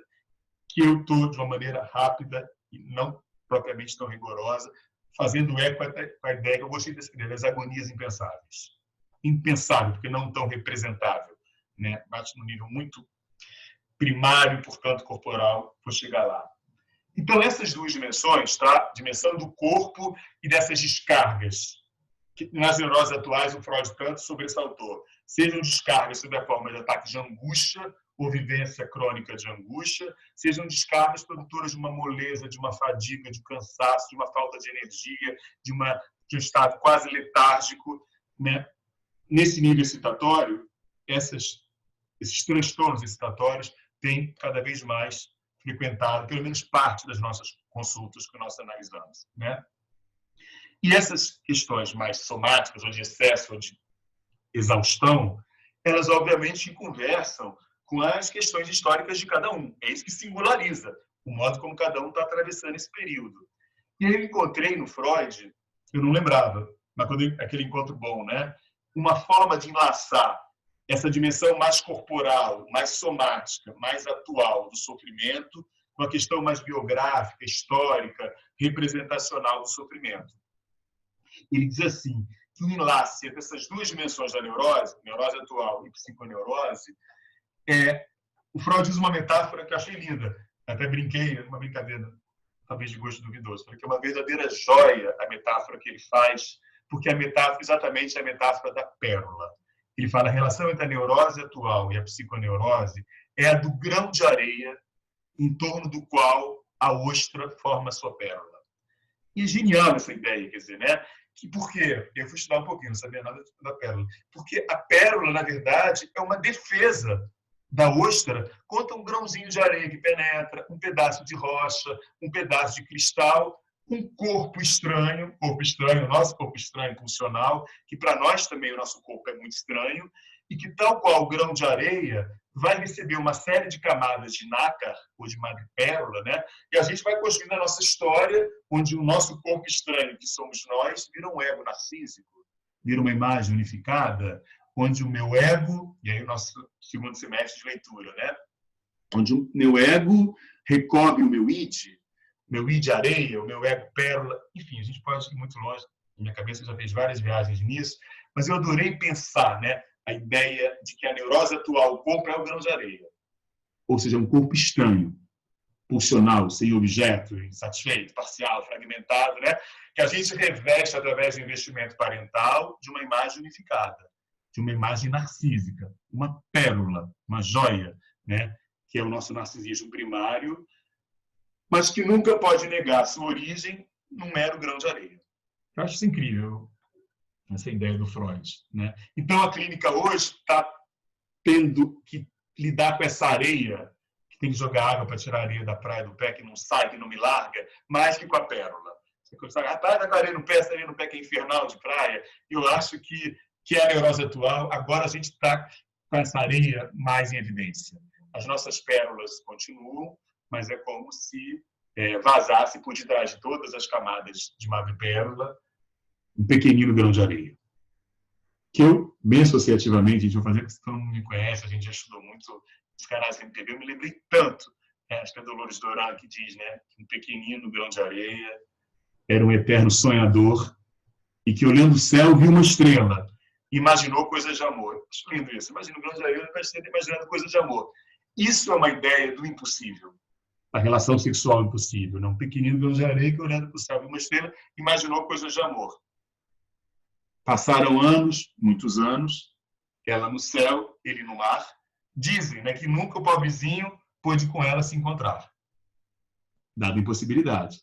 que eu estou, de uma maneira rápida e não propriamente tão rigorosa, fazendo eco com a ideia que eu gostei de descrever, as agonias impensáveis. Impensável, porque não tão representável, né? Bate num nível muito primário, portanto, corporal, vou chegar lá. Então, essas duas dimensões, tá? Dimensão do corpo e dessas descargas, que nas neuroses atuais o Freud tanto sobressaltou, sejam descargas sob a forma de ataque de angústia ou vivência crônica de angústia, sejam descargas produtoras de uma moleza, de uma fadiga, de um cansaço, de uma falta de energia, de um estado quase letárgico, né? Nesse nível excitatório, esses transtornos excitatórios têm cada vez mais frequentado, pelo menos parte das nossas consultas que nós analisamos, né? E essas questões mais somáticas, ou de excesso, ou de exaustão, elas obviamente conversam com as questões históricas de cada um. É isso que singulariza o modo como cada um está atravessando esse período. E aí eu encontrei no Freud, eu não lembrava, mas aquele encontro bom, né? Uma forma de enlaçar essa dimensão mais corporal, mais somática, mais atual do sofrimento com a questão mais biográfica, histórica, representacional do sofrimento. Ele diz assim, que o enlace entre essas duas dimensões da neurose atual e psiconeurose, o Freud usa uma metáfora que eu achei linda. Até brinquei, uma brincadeira, talvez de gosto duvidoso, porque é uma verdadeira joia a metáfora que ele faz, porque a metáfora exatamente é a metáfora da pérola. Ele fala a relação entre a neurose atual e a psiconeurose é a do grão de areia em torno do qual a ostra forma a sua pérola. E é genial essa ideia, quer dizer, né? Por quê? Eu fui estudar um pouquinho, não sabia nada da pérola. Porque a pérola, na verdade, é uma defesa da ostra contra um grãozinho de areia que penetra, um pedaço de rocha, um pedaço de cristal, um corpo estranho, o nosso corpo estranho funcional, que para nós também o nosso corpo é muito estranho, e que, tal qual o grão de areia, vai receber uma série de camadas de nácar, ou de madrepérola, né? E a gente vai construindo a nossa história, onde o nosso corpo estranho, que somos nós, vira um ego narcísico, vira uma imagem unificada, onde o meu ego, e aí o nosso segundo semestre de leitura, né? Onde o meu ego recobre o meu id areia, o meu ego pérola, enfim, a gente pode ir muito longe, minha cabeça já fez várias viagens nisso, mas eu adorei pensar, né, a ideia de que a neurose atual, o corpo é o grão de areia, ou seja, um corpo estranho, pulsional, sem objeto, insatisfeito, parcial, fragmentado, né, que a gente reveste através do investimento parental de uma imagem unificada, de uma imagem narcísica, uma pérola, uma joia, né, que é o nosso narcisismo primário, mas que nunca pode negar sua origem num mero grão de areia. Eu acho isso incrível, essa ideia do Freud, né? Então, a clínica hoje está tendo que lidar com essa areia, que tem que jogar água para tirar a areia da praia do pé, que não sai, que não me larga, mais que com a pérola. Você está com a areia no pé, essa areia no pé que é infernal de praia. Eu acho que é a neurose atual. Agora a gente está com essa areia mais em evidência. As nossas pérolas continuam, mas é como se vazasse por detrás de todas as camadas de madrepérola um pequenino grão de areia. Que eu, bem associativamente, a gente vai fazer, porque todo mundo me conhece, a gente já estudou muito os canais da MPB, eu me lembrei tanto, acho que é Dolores Duran que diz, né, que um pequenino grão de areia era um eterno sonhador e que, olhando o céu, viu uma estrela e imaginou coisas de amor. Acho lindo isso. Imagina um grão de areia imaginando coisas de amor. Isso é uma ideia do impossível. A relação sexual impossível. Né? Um pequenino grão de areia que, olhando para o céu, viu uma estrela e imaginou coisas de amor. Passaram anos, muitos anos, ela no céu, ele no mar. Dizem, né, que nunca o pobrezinho pôde com ela se encontrar. Dada impossibilidade.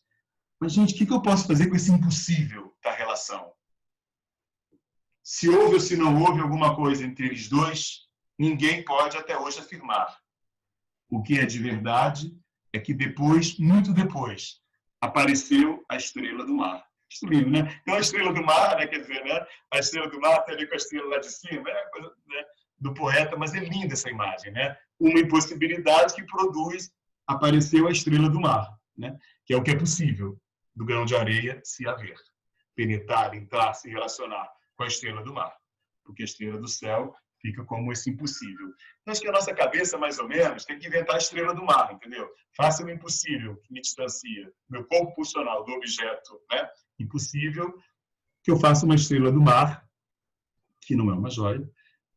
Mas, gente, o que eu posso fazer com esse impossível da relação? Se houve ou se não houve alguma coisa entre eles dois, ninguém pode até hoje afirmar. O que é de verdade é que depois, muito depois, apareceu a estrela do mar. Isso lindo, né? Então, a estrela do mar, né, quer dizer, né, a estrela do mar tem a ver com a estrela lá de cima, é a coisa, né, do poeta, mas é linda essa imagem, né? Uma impossibilidade que produz, apareceu a estrela do mar, né? Que é o que é possível do grão de areia se haver. Penetrar, entrar, se relacionar com a estrela do mar. Porque a estrela do céu fica como esse impossível. Então, acho que a nossa cabeça, mais ou menos, tem que inventar a estrela do mar, entendeu? Faça o impossível, que me distancia. Meu corpo pulsional do objeto, né? Impossível, que eu faça uma estrela do mar, que não é uma joia,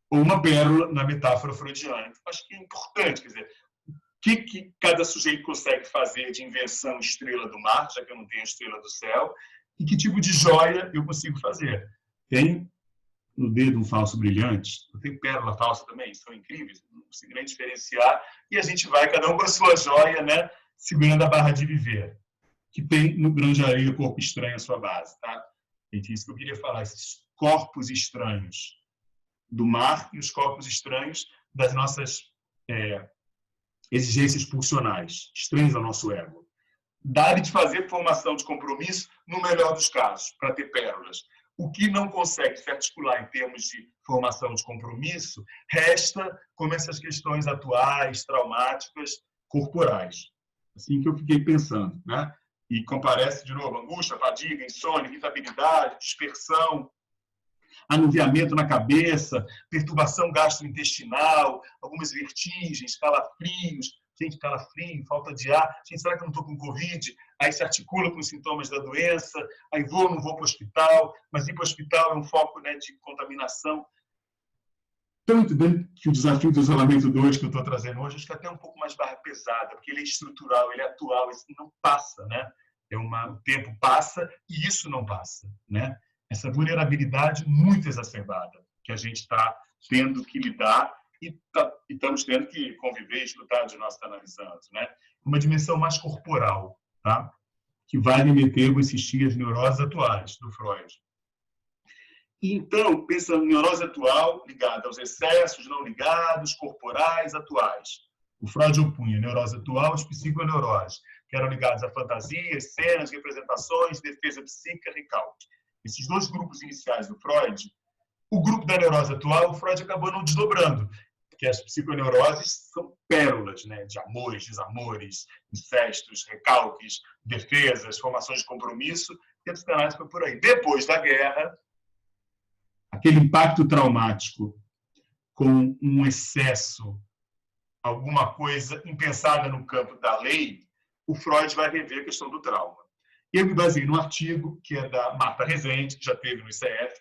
ou uma pérola na metáfora freudiana. Então, acho que é importante, quer dizer, o que cada sujeito consegue fazer de invenção estrela do mar, já que eu não tenho estrela do céu, e que tipo de joia eu consigo fazer. Tem no dedo um falso brilhante, tem pérola falsa também, são incríveis, não consigo nem diferenciar, e a gente vai, cada um com a sua joia, né, segurando a barra de viver, que tem no grão de areia o corpo estranho à sua base. Tá? Gente, isso que eu queria falar, esses corpos estranhos do mar e os corpos estranhos das nossas exigências pulsionais, estranhos ao nosso ego. Dá de fazer formação de compromisso no melhor dos casos, para ter pérolas. O que não consegue se articular em termos de formação de compromisso, resta como essas questões atuais, traumáticas, corporais. Assim que eu fiquei pensando, né? E comparece, de novo, angústia, fadiga, insônia, irritabilidade, dispersão, anuviamento na cabeça, perturbação gastrointestinal, algumas vertigens, calafrios. Gente, calafrio, falta de ar. Gente, será que eu não estou com Covid? Aí se articula com os sintomas da doença, aí vou ou não vou para o hospital, mas ir para o hospital é um foco, né, de contaminação. Estão entendendo que o desafio do isolamento 2 que eu estou trazendo hoje, acho que é até um pouco mais barra pesada, porque ele é estrutural, ele é atual, isso não passa, né? O tempo passa e isso não passa, né? Essa vulnerabilidade muito exacerbada que a gente está tendo que lidar e estamos tendo que conviver, estudar de nós analisando, né? Uma dimensão mais corporal, tá? Que vai remeter com esses as neuroses atuais do Freud. Então, pensando em neurose atual ligada aos excessos não ligados, corporais atuais. O Freud opunha neurose atual às psiconeuroses, que eram ligadas a fantasias, cenas, representações, defesa psíquica, recalque. Esses dois grupos iniciais do Freud, o grupo da neurose atual, o Freud acabou não desdobrando, porque as psiconeuroses são pérolas, né, de amores, desamores, incestos, recalques, defesas, formações de compromisso, e a psicanálise foi por aí. Depois da guerra, aquele impacto traumático com um excesso, alguma coisa impensada no campo da lei, o Freud vai rever a questão do trauma. E eu me baseei num artigo que é da Marta Rezende, que já teve no ICF,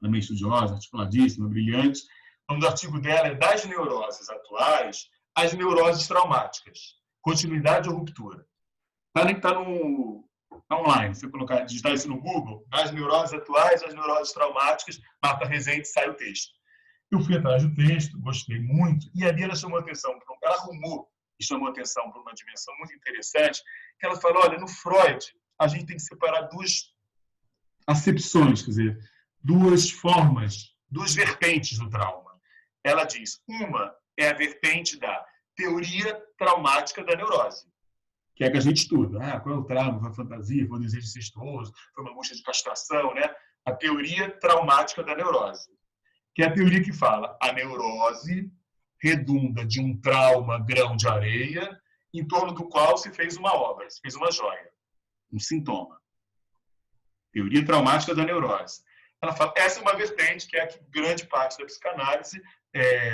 também estudiosa, articuladíssima, brilhante. O nome do artigo dela é Das Neuroses Atuais às Neuroses Traumáticas, Continuidade ou Ruptura. Está no online, se você digitar isso no Google, Das Neuroses Atuais às Neuroses Traumáticas, Marta Rezende, sai o texto. Eu fui atrás do texto, gostei muito, e ali ela chamou a atenção. ela arrumou e chamou atenção para uma dimensão muito interessante, que ela falou, olha, no Freud, a gente tem que separar duas acepções, quer dizer, duas formas, duas vertentes do trauma. Ela diz, uma é a vertente da teoria traumática da neurose, que é a que a gente estuda. Qual é o trauma? Foi a fantasia? Foi o desejo incestuoso? Foi uma angústia de castração? Né? A teoria traumática da neurose, que é a teoria que fala a neurose redunda de um trauma grão de areia em torno do qual se fez uma obra, se fez uma joia, um sintoma. Teoria traumática da neurose. Ela fala, essa é uma vertente que é a que grande parte da psicanálise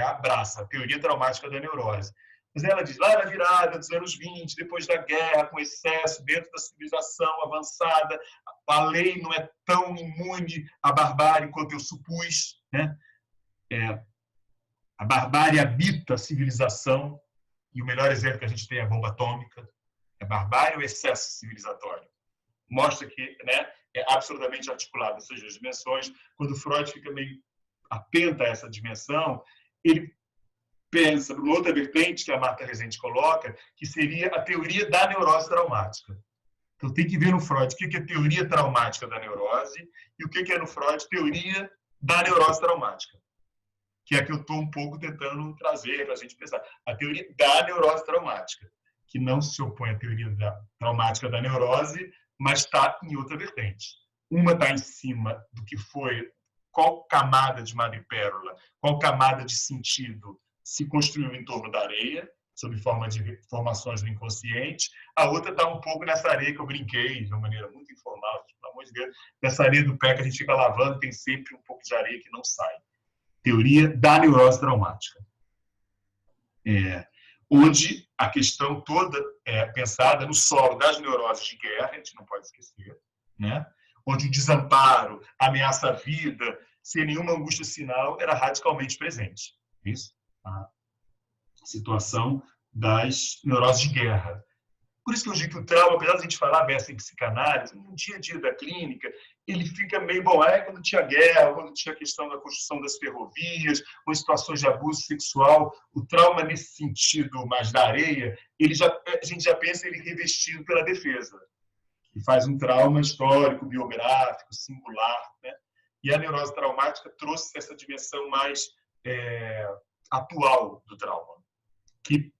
abraça, a teoria traumática da neurose. Mas ela diz, lá na virada dos anos 20, depois da guerra, com excesso, dentro da civilização avançada, a lei não é tão imune à barbárie quanto eu supus, né? A barbárie habita a civilização, e o melhor exemplo que a gente tem é a bomba atômica. É barbárie ou excesso civilizatório? Mostra que, né, é absolutamente articulado essas duas dimensões. Quando Freud fica meio atento a essa dimensão, ele pensa numa outra vertente que a Marta Rezende coloca, que seria a teoria da neurose traumática. Então, tem que ver no Freud o que é teoria traumática da neurose e o que é no Freud teoria da neurose traumática, que é a que eu estou um pouco tentando trazer para a gente pensar. A teoria da neurose traumática, que não se opõe à teoria traumática da neurose, mas está em outra vertente. Uma está em cima do que foi, qual camada de madrepérola, qual camada de sentido se construiu em torno da areia, sob forma de formações do inconsciente. A outra está um pouco nessa areia que eu brinquei, de uma maneira muito informal, pelo amor de Deus, nessa areia do pé que a gente fica lavando, tem sempre um pouco de areia que não sai. Teoria da neurose traumática. Onde a questão toda é pensada no solo das neuroses de guerra, a gente não pode esquecer, né? Onde o desamparo, a ameaça à vida, sem nenhuma angústia sinal, era radicalmente presente. Isso? A situação das neuroses de guerra. Por isso que eu digo que o trauma, apesar de a gente falar dessa em psicanálise, no dia a dia da clínica, ele fica meio bom. Quando tinha guerra, quando tinha a questão da construção das ferrovias, ou situações de abuso sexual, o trauma nesse sentido mais da areia, a gente já pensa ele revestido pela defesa, que faz um trauma histórico, biográfico, singular, né? E a neurose traumática trouxe essa dimensão mais atual do trauma, que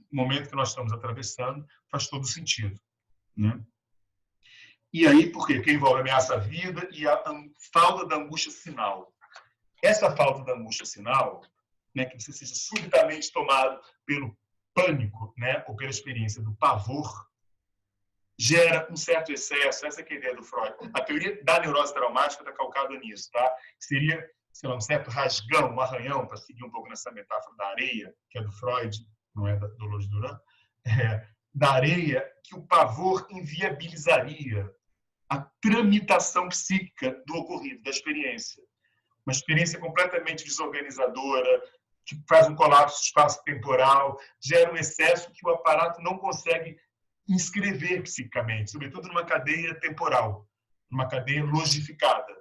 no momento que nós estamos atravessando faz todo sentido, né? E aí, por quê? Porque envolve ameaça à vida e a falta da angústia sinal. Essa falta da angústia sinal, né, que você seja subitamente tomado pelo pânico, né, ou pela experiência do pavor, gera um certo excesso. Essa é a ideia do Freud. A teoria da neurose traumática está calcada nisso, tá? Seria, sei lá, um certo rasgão, um arranhão, para seguir um pouco nessa metáfora da areia, que é do Freud, não é da Dolores Duran, da areia, que o pavor inviabilizaria a tramitação psíquica do ocorrido, da experiência. Uma experiência completamente desorganizadora, que faz um colapso espaço-temporal, gera um excesso que o aparato não consegue inscrever psicamente, sobretudo numa cadeia temporal, numa cadeia logificada.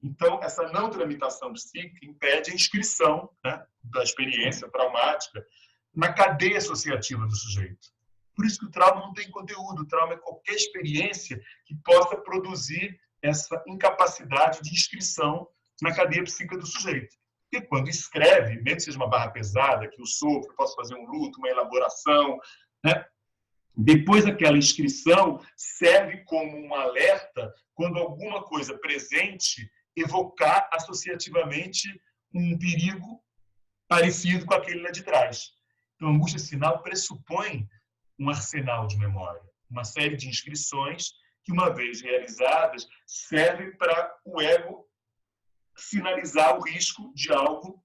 Então, essa não tramitação psíquica impede a inscrição, né, da experiência traumática na cadeia associativa do sujeito. Por isso que o trauma não tem conteúdo. O trauma é qualquer experiência que possa produzir essa incapacidade de inscrição na cadeia psíquica do sujeito. E quando escreve, mesmo que seja uma barra pesada, que eu sofro, eu posso fazer um luto, uma elaboração, né? Depois daquela inscrição, serve como um alerta quando alguma coisa presente evocar associativamente um perigo parecido com aquele lá de trás. Então, a angústia sinal pressupõe um arsenal de memória, uma série de inscrições que, uma vez realizadas, servem para o ego sinalizar o risco de algo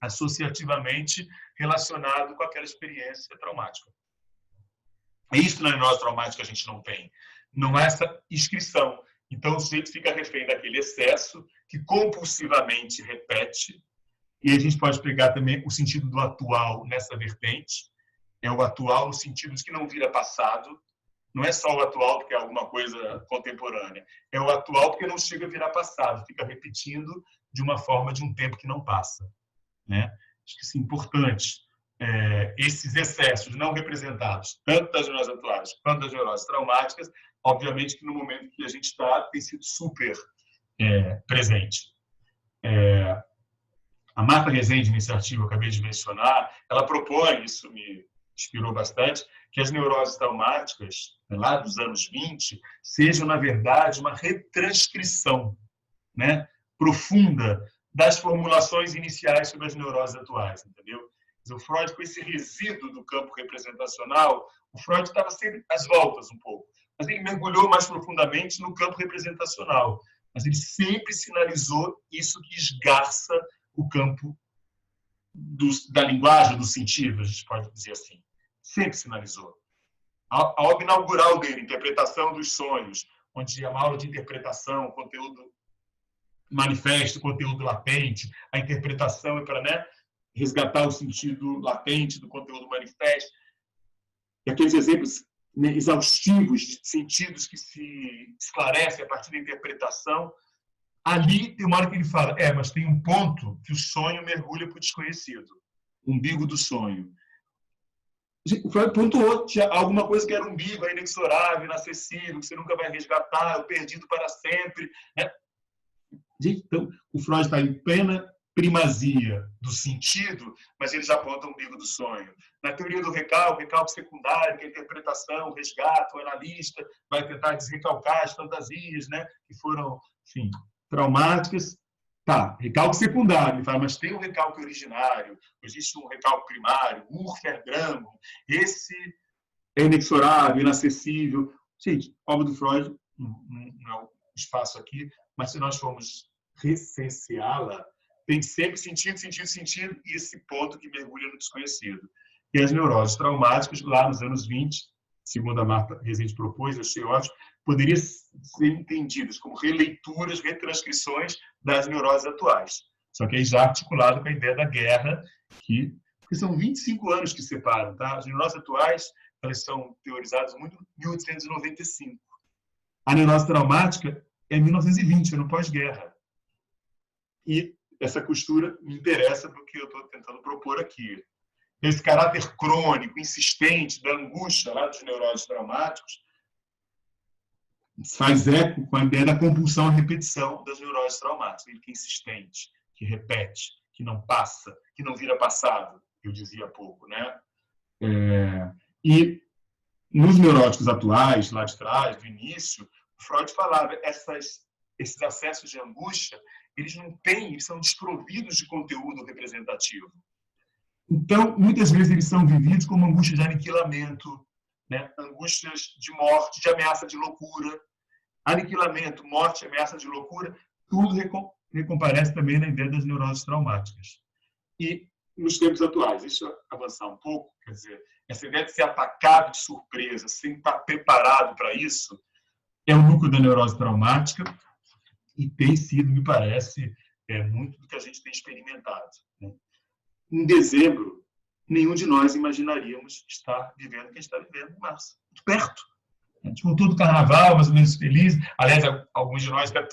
associativamente relacionado com aquela experiência traumática. É isso na neurose traumática a gente não tem. Não há essa inscrição. Então, o sujeito fica refém daquele excesso que compulsivamente repete. E a gente pode pegar também o sentido do atual nessa vertente. É o atual no sentido de que não vira passado. Não é só o atual porque é alguma coisa contemporânea. É o atual porque não chega a virar passado. Fica repetindo de uma forma de um tempo que não passa, né? Acho que isso é importante. esses excessos não representados, tanto das neuroses atuais quanto das neuroses traumáticas, obviamente que no momento que a gente está, tem sido super presente. A Marta Rezende, nesse artigo que eu acabei de mencionar, ela propõe, isso me inspirou bastante, que as neuroses traumáticas, lá dos anos 20, sejam, na verdade, uma retranscrição, né, profunda das formulações iniciais sobre as neuroses atuais, entendeu? O Freud, com esse resíduo do campo representacional, o Freud estava sempre às voltas um pouco, mas ele mergulhou mais profundamente no campo representacional, mas ele sempre sinalizou isso que esgarça o campo da linguagem, do sentido, a gente pode dizer assim. Sempre sinalizou. A obra inaugural dele, Interpretação dos Sonhos, onde é uma aula de interpretação, conteúdo manifesto, conteúdo latente, a interpretação é para, né, resgatar o sentido latente do conteúdo manifesto. E aqueles exemplos, né, exaustivos de sentidos que se esclarecem a partir da interpretação. Ali tem uma hora que ele fala, mas tem um ponto que o sonho mergulha para o desconhecido. O umbigo do sonho. O Freud pontuou, tinha alguma coisa que era umbigo, inexorável, inacessível, que você nunca vai resgatar, o perdido para sempre. Né? Gente, então, o Freud está em plena primazia do sentido, mas ele já aponta o umbigo do sonho. Na teoria do recalque secundário, que é a interpretação, o resgate, o analista vai tentar desrecalcar as fantasias, né, que foram, enfim, traumáticas. Tá, recalque secundário, ele fala, mas tem um recalque originário, existe um recalque primário, Urfer-Dramo, esse é inexorável, inacessível. Gente, a obra do Freud não é o espaço aqui, mas se nós formos recenseá-la, tem sempre sentido, e esse ponto que mergulha no desconhecido. E as neuroses traumáticas, lá nos anos 20, segundo a Marta Rezende propôs, eu achei ótimo, poderiam ser entendidas como releituras, retranscrições das neuroses atuais. Só que aí já articulado com a ideia da guerra, porque são 25 anos que separam. Tá? As neuroses atuais, elas são teorizadas muito em 1895. A neurose traumática é 1920, é no pós-guerra. E essa costura me interessa porque eu estou tentando propor aqui. Esse caráter crônico, insistente, da angústia lá dos neuroses traumáticos, faz eco com a ideia da compulsão à repetição das neuroses traumáticas. Ele que é insistente, que repete, que não passa, que não vira passado, eu dizia há pouco, né? E nos neuróticos atuais, lá de trás, do início, Freud falava esses acessos de angústia, eles não têm, eles são desprovidos de conteúdo representativo. Então, muitas vezes eles são vividos como angústias de aniquilamento, né? Angústias de morte, de ameaça de loucura. Aniquilamento, morte, ameaça de loucura, tudo recomparece também na ideia das neuroses traumáticas. E nos tempos atuais, deixa eu avançar um pouco, quer dizer, essa ideia de ser atacado de surpresa, sem estar preparado para isso, é o núcleo da neurose traumática e tem sido, me parece, muito do que a gente tem experimentado. Né? Em dezembro, nenhum de nós imaginaríamos estar vivendo o que a gente está vivendo em março. Muito perto. A gente voltou do carnaval, mais ou menos feliz. Aliás, alguns de nós até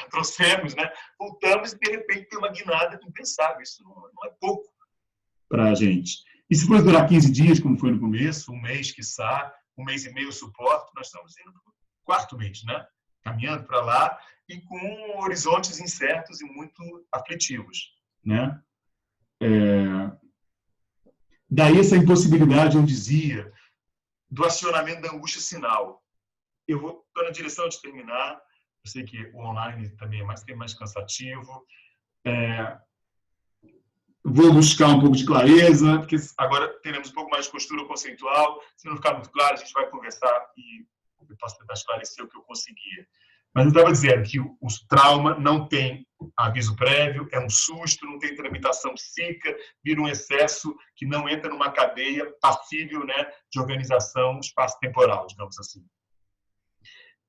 trouxemos, né? Voltamos e, de repente, tem uma guinada impensável. Isso não é pouco para a gente. E se for durar 15 dias, como foi no começo, um mês, quiçá, um mês e meio, suporte, nós estamos indo para o 4º mês, né? Caminhando para lá e com horizontes incertos e muito aflitivos, né? Daí essa impossibilidade, eu dizia, do acionamento da angústia sinal. Eu estou na direção de terminar, eu sei que o online também é mais cansativo. Vou buscar um pouco de clareza, porque agora teremos um pouco mais de postura conceitual. Se não ficar muito claro, a gente vai conversar e eu posso tentar esclarecer o que eu conseguia. Mas eu estava dizendo que o trauma não tem aviso prévio, é um susto, não tem tramitação psíquica, vira um excesso que não entra numa cadeia passível, né, de organização espaço-temporal, digamos assim.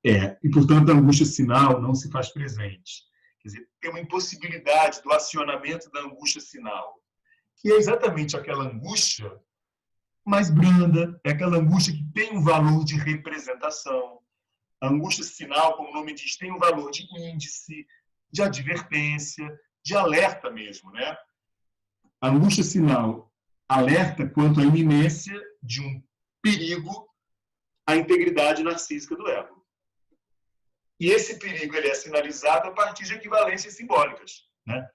E, portanto, a angústia sinal não se faz presente. Quer dizer, tem uma impossibilidade do acionamento da angústia sinal, que é exatamente aquela angústia mais branda, é aquela angústia que tem um valor de representação. A angústia sinal, como o nome diz, tem um valor de índice, de advertência, de alerta mesmo, né? A angústia sinal alerta quanto à iminência de um perigo à integridade narcísica do ego. E esse perigo ele é sinalizado a partir de equivalências simbólicas, né?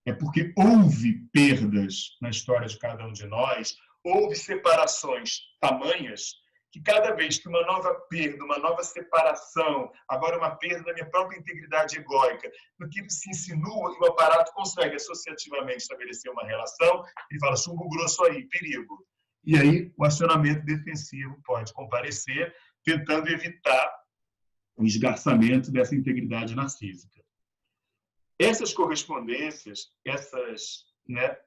É porque houve perdas na história de cada um de nós, houve separações tamanhas que cada vez que uma nova perda, uma nova separação, agora uma perda da minha própria integridade egóica, no que se insinua e o aparato consegue associativamente estabelecer uma relação, ele fala chumbo grosso aí, perigo. E aí o acionamento defensivo pode comparecer, tentando evitar o esgarçamento dessa integridade narcísica. Essas correspondências, né,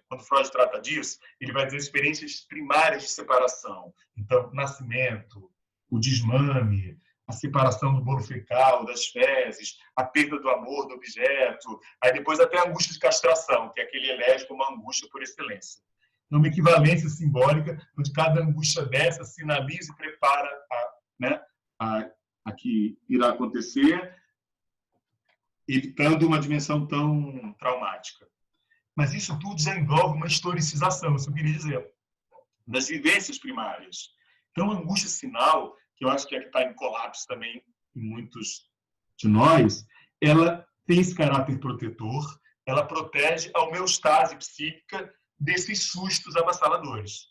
quando Freud trata disso, ele vai dizer experiências primárias de separação. Então, nascimento, o desmame, a separação do bolo fecal, das fezes, a perda do amor do objeto, aí depois até a angústia de castração, que é aquele elege como uma angústia por excelência. Então, uma equivalência simbólica, onde cada angústia dessa sinaliza e prepara a que irá acontecer, evitando uma dimensão tão traumática. Mas isso tudo já envolve uma historicização, isso eu queria dizer, das vivências primárias. Então, a angústia sinal, que eu acho que é que está em colapso também em muitos de nós, ela tem esse caráter protetor, ela protege a homeostase psíquica desses sustos avassaladores.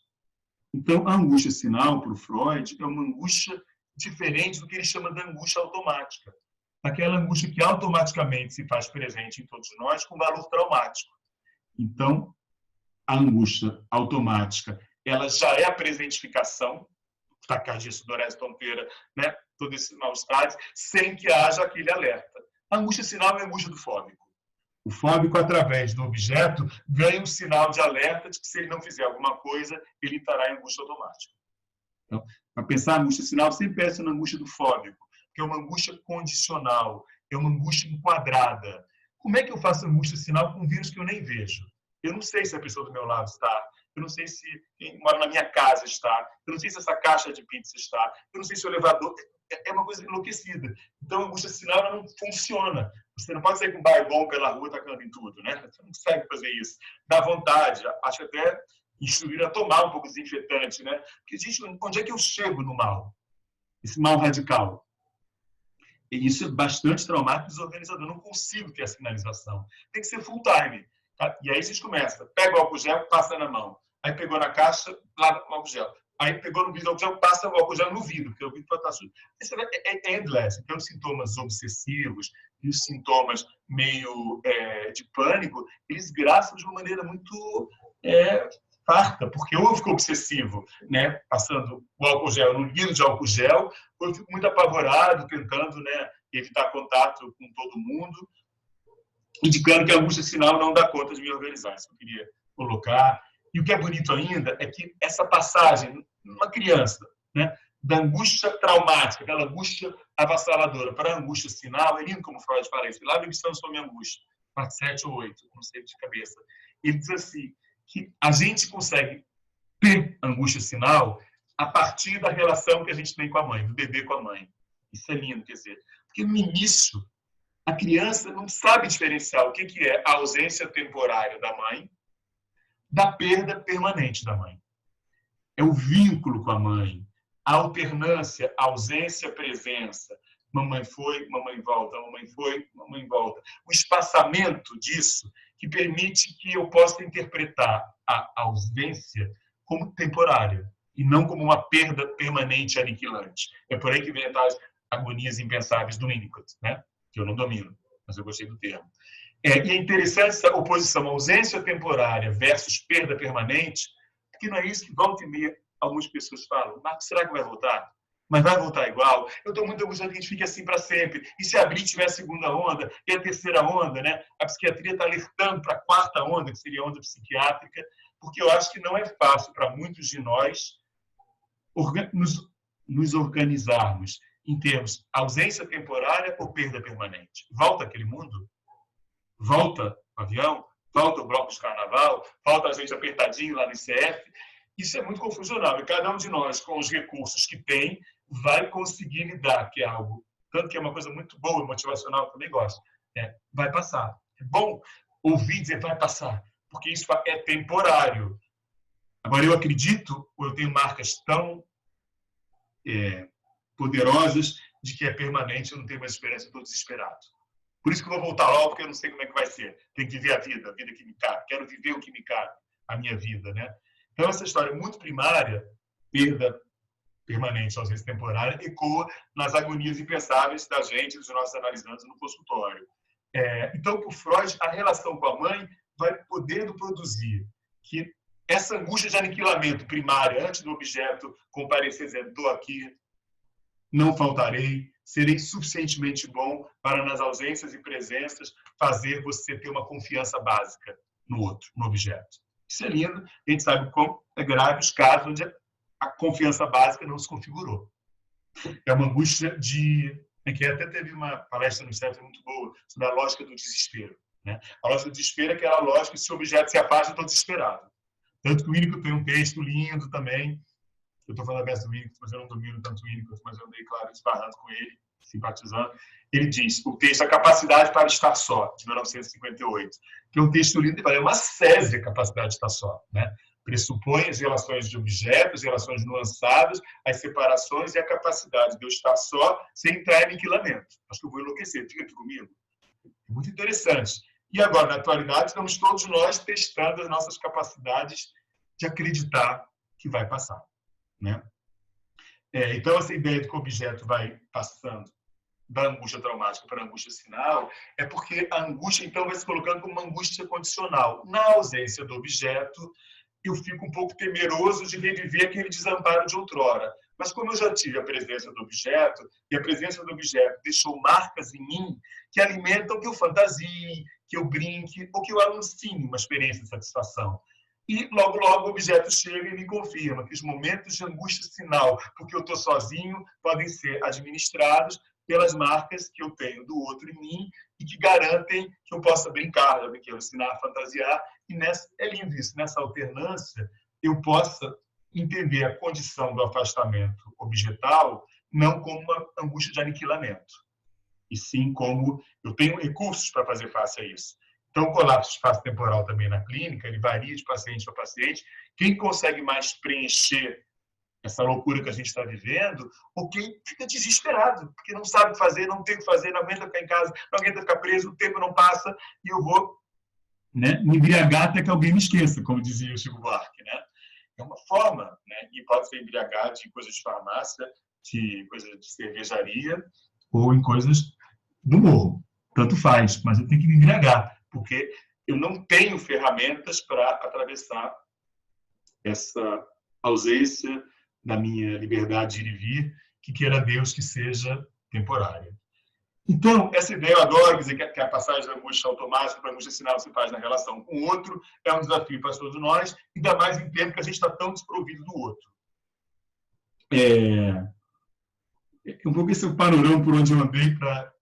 Então, a angústia sinal, para o Freud, é uma angústia diferente do que ele chama de angústia automática. Aquela angústia que automaticamente se faz presente em todos nós com valor traumático. Então, a angústia automática, ela já é a presentificação, taquicardia, sudorese, tonteira, né? Todos esses mal-estares, sem que haja aquele alerta. A angústia sinal é a angústia do fóbico. O fóbico, através do objeto, ganha um sinal de alerta de que, se ele não fizer alguma coisa, ele estará em angústia automática. Então, para pensar a angústia sinal, sempre pensa na angústia do fóbico, que é uma angústia condicional, é uma angústia enquadrada. Como é que eu faço angústia sinal com um vírus que eu nem vejo? Eu não sei se a pessoa do meu lado está, eu não sei se quem mora na minha casa está, eu não sei se essa caixa de pizza está, eu não sei se o elevador... É uma coisa enlouquecida. Então, a angústia sinal ela não funciona. Você não pode sair com um barbom pela rua tacando em tudo, né? Você não consegue fazer isso. Dá vontade, acho que até instruir a tomar um pouco de desinfetante, né? Porque, gente, onde é que eu chego no mal? Esse mal radical. E isso é bastante traumático e desorganizador. Eu não consigo ter a sinalização. Tem que ser full time. Tá? E aí a gente começa. Pega o álcool gel, passa na mão. Aí pegou na caixa, lava o álcool gel. Aí pegou no vidro do álcool gel, passa o álcool gel no vidro, porque o vidro pode estar sujo. Isso é endless. Então, os sintomas obsessivos e os sintomas meio de pânico, eles graçam de uma maneira muito farta, porque ou eu fico obsessivo, né, passando o álcool gel no vidro de álcool gel, ou eu fico muito apavorado, tentando, né, evitar contato com todo mundo, indicando que a angústia sinal não dá conta de me organizar. Isso eu queria colocar. E o que é bonito ainda é que essa passagem, numa criança, né, da angústia traumática, aquela angústia avassaladora, para a angústia sinal, é lindo como Freud fala isso. Lá no Obsessão sobre a Angústia, parte 7 ou 8, não sei de cabeça. Ele diz assim, que a gente consegue ter angústia sinal a partir da relação que a gente tem com a mãe, do bebê com a mãe. Isso é lindo, quer dizer, porque no início, a criança não sabe diferenciar o que é a ausência temporária da mãe da perda permanente da mãe. É o vínculo com a mãe, a alternância, ausência, presença. Mamãe foi, mamãe volta, mamãe foi, mamãe volta. O espaçamento disso que permite que eu possa interpretar a ausência como temporária e não como uma perda permanente aniquilante. É por aí que vem as agonias impensáveis do Winnicott, né? Que eu não domino, mas eu gostei do termo. E é interessante essa oposição ausência temporária versus perda permanente, porque não é isso que volta e meia algumas pessoas falam. Marcos, será que vai voltar? Mas vai voltar igual? Eu estou muito angustiado que a gente fique assim para sempre. E se abrir tiver a segunda onda e a terceira onda, né? A psiquiatria está alertando para a quarta onda, que seria a onda psiquiátrica, porque eu acho que não é fácil para muitos de nós nos organizarmos em termos ausência temporária ou perda permanente. Volta aquele mundo? Volta o avião? Volta o bloco de carnaval? Volta a gente apertadinho lá no ICF? Isso é muito confusional. E cada um de nós, com os recursos que tem, vai conseguir lidar, que é algo, tanto que é uma coisa muito boa, motivacional, que eu também gosto. Vai passar. É bom ouvir dizer vai passar, porque isso é temporário. Agora, eu acredito, ou eu tenho marcas tão poderosas de que é permanente, eu não tenho mais esperança, eu estou desesperado. Por isso que eu vou voltar logo, porque eu não sei como é que vai ser. Tenho que viver a vida que me cabe. Quero viver o que me cabe, a minha vida, né? Então, essa história muito primária, perda permanente, ausência temporária, ecoa nas agonias impensáveis da gente, dos nossos analisantes no consultório. Então, para o Freud, a relação com a mãe vai podendo produzir que essa angústia de aniquilamento primária, antes do objeto comparecer dizendo, estou aqui, não faltarei, serei suficientemente bom para, nas ausências e presenças, fazer você ter uma confiança básica no outro, no objeto. Isso é lindo, a gente sabe como é grave os casos onde a confiança básica não se configurou. É uma angústia que até teve uma palestra no CEP muito boa sobre a lógica do desespero. Né? A lógica do desespero é aquela lógica que se o objeto se afasta, eu estou desesperado. Tanto que o Winnicott tem um texto lindo também. Eu estou falando a beça do Winnicott, mas eu não domino tanto o Winnicott, mas eu andei, claro, esbarrando com ele, simpatizando. Ele diz, o texto A Capacidade para Estar Só, de 1958, que é um texto lindo, é uma césia a capacidade de estar só. Né? Pressupõe as relações de objetos, relações nuançadas, as separações e a capacidade de eu estar só sem entrar em aniquilamento. Acho que eu vou enlouquecer. Fica aqui comigo. Muito interessante. E agora, na atualidade, estamos todos nós testando as nossas capacidades de acreditar que vai passar. Né? Então, essa ideia de que o objeto vai passando da angústia traumática para a angústia sinal é porque a angústia, então, vai se colocando como uma angústia condicional. Na ausência do objeto, eu fico um pouco temeroso de reviver aquele desamparo de outrora. Mas como eu já tive a presença do objeto, e a presença do objeto deixou marcas em mim que alimentam que eu fantasie, que eu brinque, ou que eu anuncie uma experiência de satisfação. E logo, logo, o objeto chega e me confirma que os momentos de angústia sinal, porque eu estou sozinho, podem ser administrados pelas marcas que eu tenho do outro em mim e que garantem que eu possa brincar, que eu ensinar, fantasiar. E é lindo isso, nessa alternância, eu possa entender a condição do afastamento objetal não como uma angústia de aniquilamento, e sim como eu tenho recursos para fazer face a isso. Então, o colapso espaço-temporal também na clínica, ele varia de paciente para paciente. Quem consegue mais preencher essa loucura que a gente está vivendo, ou quem fica desesperado, porque não sabe o que fazer, não tem o que fazer, não aguenta ficar em casa, não aguenta ficar preso, o tempo não passa, e eu vou, né, me embriagar até que alguém me esqueça, como dizia o Chico Buarque. Né? É uma forma, né? E pode ser embriagar de coisas de farmácia, de coisas de cervejaria, ou em coisas do morro. Tanto faz, mas eu tenho que me embriagar, porque eu não tenho ferramentas para atravessar essa ausência da minha liberdade de ir e vir, que queira Deus que seja temporária. Então, essa ideia eu adoro, dizer que a passagem da angústia automática para a angústia sinal se faz na relação com o outro, é um desafio para todos nós, ainda mais em tempo que a gente está tão desprovido do outro. Um pouco esse é o panorama por onde eu andei para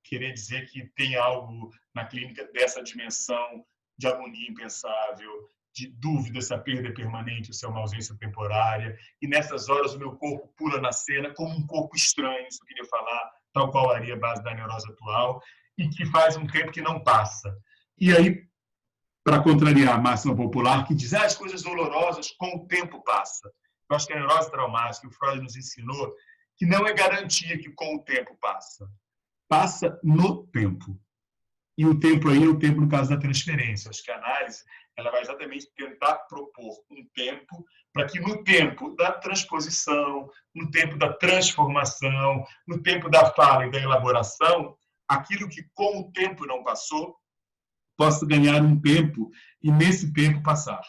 querer dizer que tem algo na clínica dessa dimensão de agonia impensável, de dúvida se a perda é permanente ou se é uma ausência temporária. E nessas horas o meu corpo pula na cena como um corpo estranho, isso eu queria falar, tal qual a base da neurose atual, e que faz um tempo que não passa. E aí, para contrariar a máxima popular que diz as coisas dolorosas com o tempo passa. Eu acho que a neurose traumática, que o Freud nos ensinou, que não é garantia que com o tempo passa. Passa no tempo. E o tempo aí é o tempo no caso da transferência. Acho que a análise ela vai exatamente tentar propor um tempo para que no tempo da transposição, no tempo da transformação, no tempo da fala e da elaboração, aquilo que com o tempo não passou, possa ganhar um tempo e nesse tempo passar.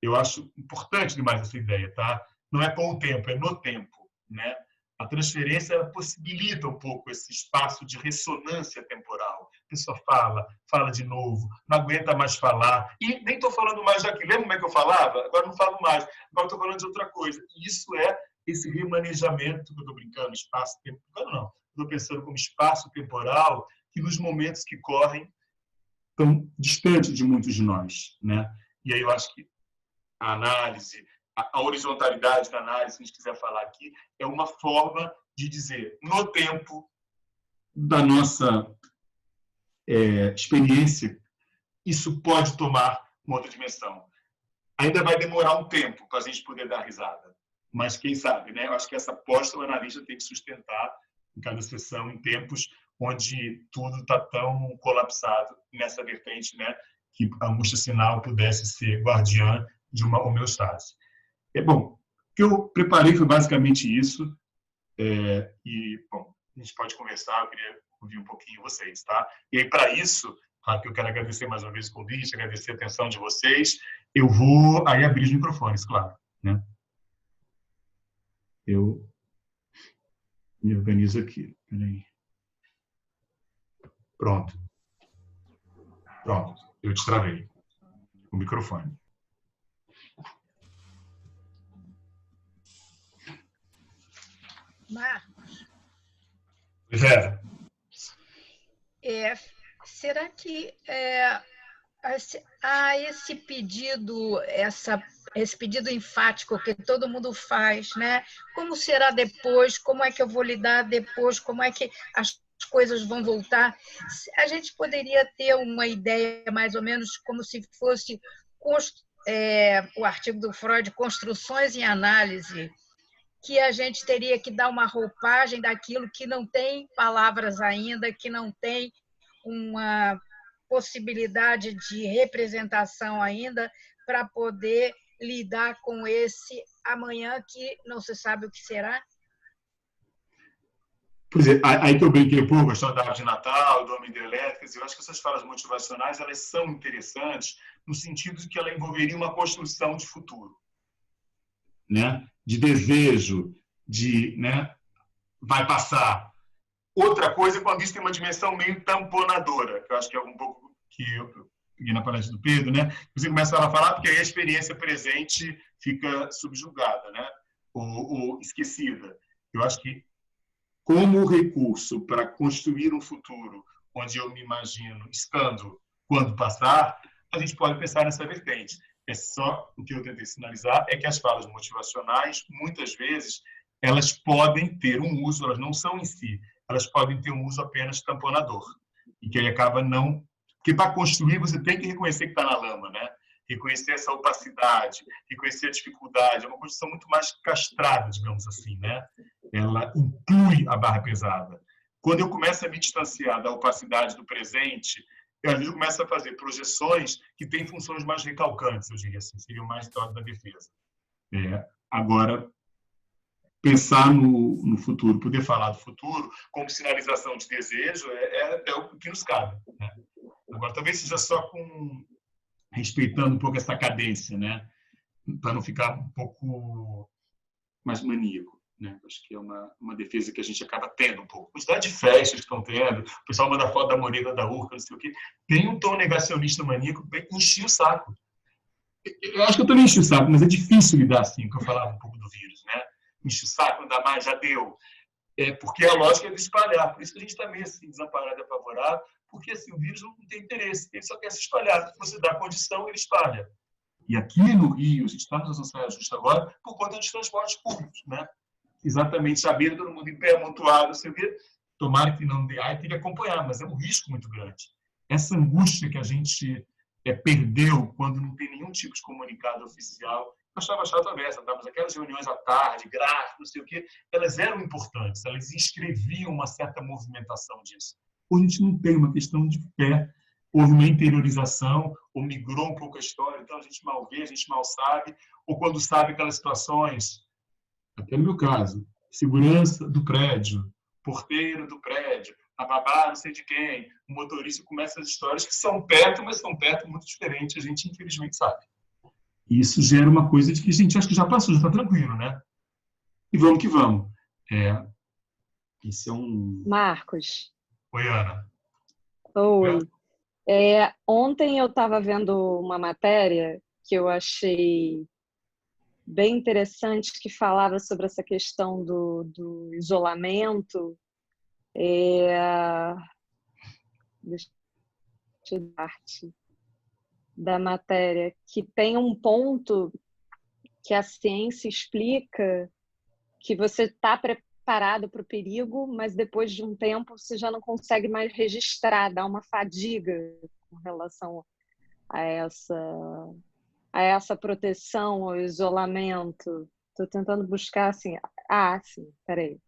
Eu acho importante demais essa ideia, tá? Não é com o tempo, é no tempo, né? A transferência ela possibilita um pouco esse espaço de ressonância temporal. A pessoa fala de novo, não aguenta mais falar. E nem estou falando mais daquilo. Lembra como é que eu falava? Agora não falo mais. Agora estou falando de outra coisa. E isso é esse remanejamento que eu estou brincando, espaço-tempo. Não. Estou pensando como espaço-temporal que nos momentos que correm estão distantes de muitos de nós. Né? E aí eu acho que a análise, a horizontalidade da análise, se a gente quiser falar aqui, é uma forma de dizer, no tempo da nossa experiência, isso pode tomar uma outra dimensão. ainda vai demorar um tempo para a gente poder dar risada. Mas quem sabe, né? Eu acho que essa aposta o analista tem que sustentar em cada sessão, em tempos onde tudo está tão colapsado nessa vertente, né? Que a angústia sinal pudesse ser guardiã de uma homeostase. Bom, o que eu preparei foi basicamente isso. E, bom, a gente pode conversar, eu queria ouvir um pouquinho vocês, tá? E aí, para isso, que eu quero agradecer mais uma vez o convite, agradecer a atenção de vocês. Eu vou aí abrir os microfones, claro, né? Eu me organizo aqui. Peraí. Pronto. Pronto. Eu destravei o microfone. Marcos, Vera. será que há esse pedido, esse pedido enfático que todo mundo faz, né? Como será depois? Como é que eu vou lidar depois? Como é que as coisas vão voltar? A gente poderia ter uma ideia, mais ou menos, como se fosse o artigo do Freud, Construções em Análise, que a gente teria que dar uma roupagem daquilo que não tem palavras ainda, que não tem uma possibilidade de representação ainda, para poder lidar com esse amanhã que não se sabe o que será? Pois é, aí que eu brinquei um pouco, a história da árvore de Natal, do homem hidrelétricas, eu acho que essas falas motivacionais elas são interessantes no sentido de que ela envolveria uma construção de futuro, né? De desejo, né? Vai passar. Outra coisa é quando isso tem uma dimensão meio tamponadora, que eu acho que é um pouco que eu peguei na palestra do Pedro, né? Você começa a falar porque aí a experiência presente fica subjugada, né? Ou esquecida. Eu acho que como recurso para construir um futuro onde eu me imagino estando quando passar, a gente pode pensar nessa vertente. Só o que eu tentei sinalizar é que as falas motivacionais, muitas vezes, elas podem ter um uso, elas não são em si, elas podem ter um uso apenas tamponador. E que ele acaba não... Porque para construir você tem que reconhecer que está na lama, né? Reconhecer essa opacidade, reconhecer a dificuldade. É uma construção muito mais castrada, digamos assim, né? Ela inclui a barra pesada. Quando eu começo a me distanciar da opacidade do presente, às vezes eu começo a fazer projeções que têm funções mais recalcantes, eu diria assim, seriam mais história da defesa. Agora, pensar no futuro, poder falar do futuro como sinalização de desejo é o que nos cabe, né? Agora, talvez seja só respeitando um pouco essa cadência, né? Para não ficar um pouco mais maníaco, né? Acho que é uma defesa que a gente acaba tendo um pouco. A quantidade de festas que estão tendo, o pessoal manda foto da Moreira, da Urca, não sei o quê, tem um tom negacionista maníaco bem encher o saco. Eu acho que eu também enchi o saco, mas é difícil lidar assim, que eu falava um pouco do vírus, né? Enche o saco, não dá mais, já deu. Porque a lógica é de espalhar. Por isso que a gente está meio assim, desamparado e apavorado, porque assim, o vírus não tem interesse, ele só quer se espalhar. Se você dá condição, ele espalha. E aqui no Rio, a gente está numa situação justa agora por conta dos transportes públicos, né? Exatamente, saber todo mundo em pé, amontoado, sei o quê. Tomara que não dê, tem que acompanhar, mas é um risco muito grande. Essa angústia que a gente perdeu quando não tem nenhum tipo de comunicado oficial, eu achava chato a beça, mas aquelas reuniões à tarde, gráficos, não sei o quê, elas eram importantes, elas inscreviam uma certa movimentação disso. Hoje a gente não tem uma questão de fé, houve uma interiorização, ou migrou um pouco a história, então a gente mal vê, a gente mal sabe, ou quando sabe aquelas situações, até no meu caso, segurança do prédio, porteiro do prédio, a babá não sei de quem, o motorista, começa as histórias que são perto, mas são perto muito diferentes, a gente infelizmente sabe. E isso gera uma coisa de que a gente acha que já passou, já está tranquilo, né? E vamos que vamos. Isso é um... Marcos. Oi, Ana. Oi. Ontem eu estava vendo uma matéria que eu achei bem interessante, que falava sobre essa questão do isolamento. Deixa eu dar parte da matéria, que tem um ponto que a ciência explica que você está preparado para o perigo, mas depois de um tempo você já não consegue mais registrar, dá uma fadiga com relação a a essa proteção, ao isolamento? Estou tentando buscar assim. Sim, peraí.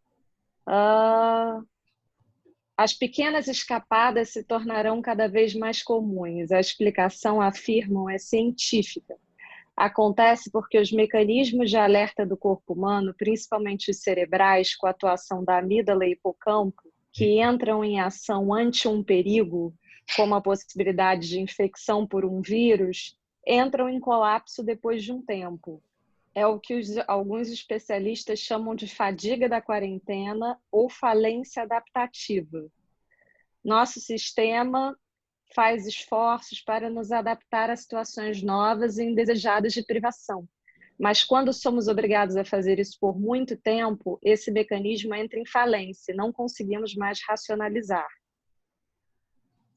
As pequenas escapadas se tornarão cada vez mais comuns. A explicação, afirmam, é científica. Acontece porque os mecanismos de alerta do corpo humano, principalmente os cerebrais, com a atuação da amígdala e hipocampo, que entram em ação ante um perigo, como a possibilidade de infecção por um vírus, entram em colapso depois de um tempo. É o que alguns especialistas chamam de fadiga da quarentena ou falência adaptativa. Nosso sistema faz esforços para nos adaptar a situações novas e indesejadas de privação. Mas quando somos obrigados a fazer isso por muito tempo, esse mecanismo entra em falência, não conseguimos mais racionalizar.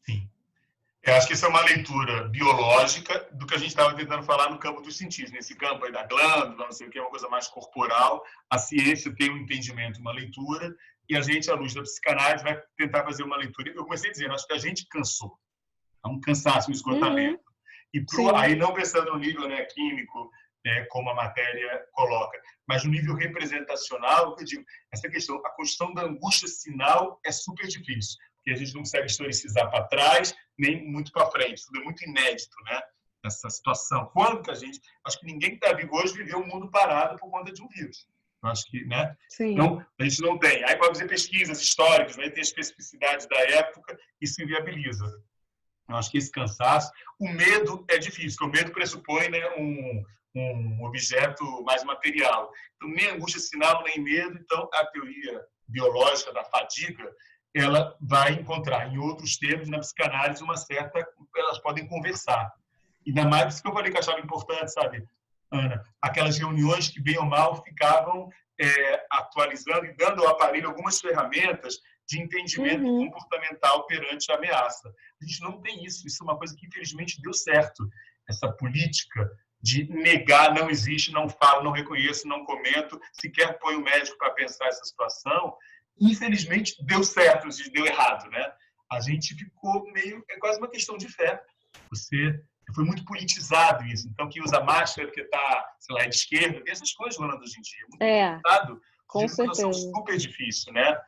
Sim. Eu acho que isso é uma leitura biológica do que a gente estava tentando falar no campo dos sentidos. Nesse campo aí da glândula, não sei o que, é uma coisa mais corporal. A ciência tem um entendimento, uma leitura, e a gente, à luz da psicanálise, vai tentar fazer uma leitura. Eu comecei dizendo, acho que a gente cansou. É um cansaço, um esgotamento. E aí não pensando no nível, né, químico, como a matéria coloca, mas no nível representacional, eu digo, essa questão, a construção da angústia sinal é super difícil, porque a gente não consegue historicizar para trás, nem muito para frente, tudo é muito inédito, né? Essa situação. Quando que a gente... Acho que ninguém que está vivo hoje viveu um mundo parado por conta de um vírus. Eu acho que, né? Não, a gente não tem. Aí pode fazer pesquisas históricas, né? Tem especificidades da época, isso inviabiliza. Eu acho que esse cansaço... O medo é difícil, porque o medo pressupõe, né, um objeto mais material. Então, nem angústia sinal, nem medo. Então, a teoria biológica da fadiga, ela vai encontrar, em outros termos, na psicanálise, uma certa... Elas podem conversar. Ainda mais isso que eu falei que achava importante, sabe, Ana? Aquelas reuniões que, bem ou mal, ficavam atualizando e dando ao aparelho algumas ferramentas de entendimento comportamental perante a ameaça. A gente não tem isso. Isso é uma coisa que, infelizmente, deu certo. Essa política de negar, não existe, não falo, não reconheço, não comento, sequer põe o médico para pensar essa situação. Infelizmente, deu certo, deu errado, né? A gente ficou meio... É quase uma questão de fé. Foi muito politizado isso. Então, quem usa máscara porque está, sei lá, é de esquerda, tem essas coisas rolando hoje em dia. Muito politizado. Com certeza. Super difícil, né?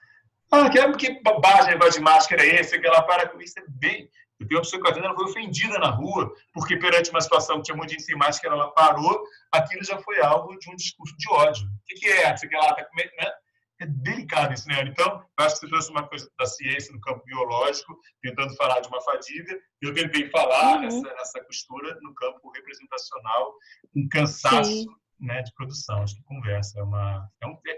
Que bobagem, negócio de máscara é esse? Que ela para com isso, é bem... Eu tenho uma pessoa que ela foi ofendida na rua, porque perante uma situação que tinha muito gente sem máscara, ela parou, aquilo já foi alvo de um discurso de ódio. O que é? Você quer lá, tá com medo, né? É delicado isso, né? Então, eu acho que você trouxe uma coisa da ciência no campo biológico, tentando falar de uma fadiga, e eu tentei falar nessa costura no campo representacional, um cansaço, né, de produção. Acho que conversa.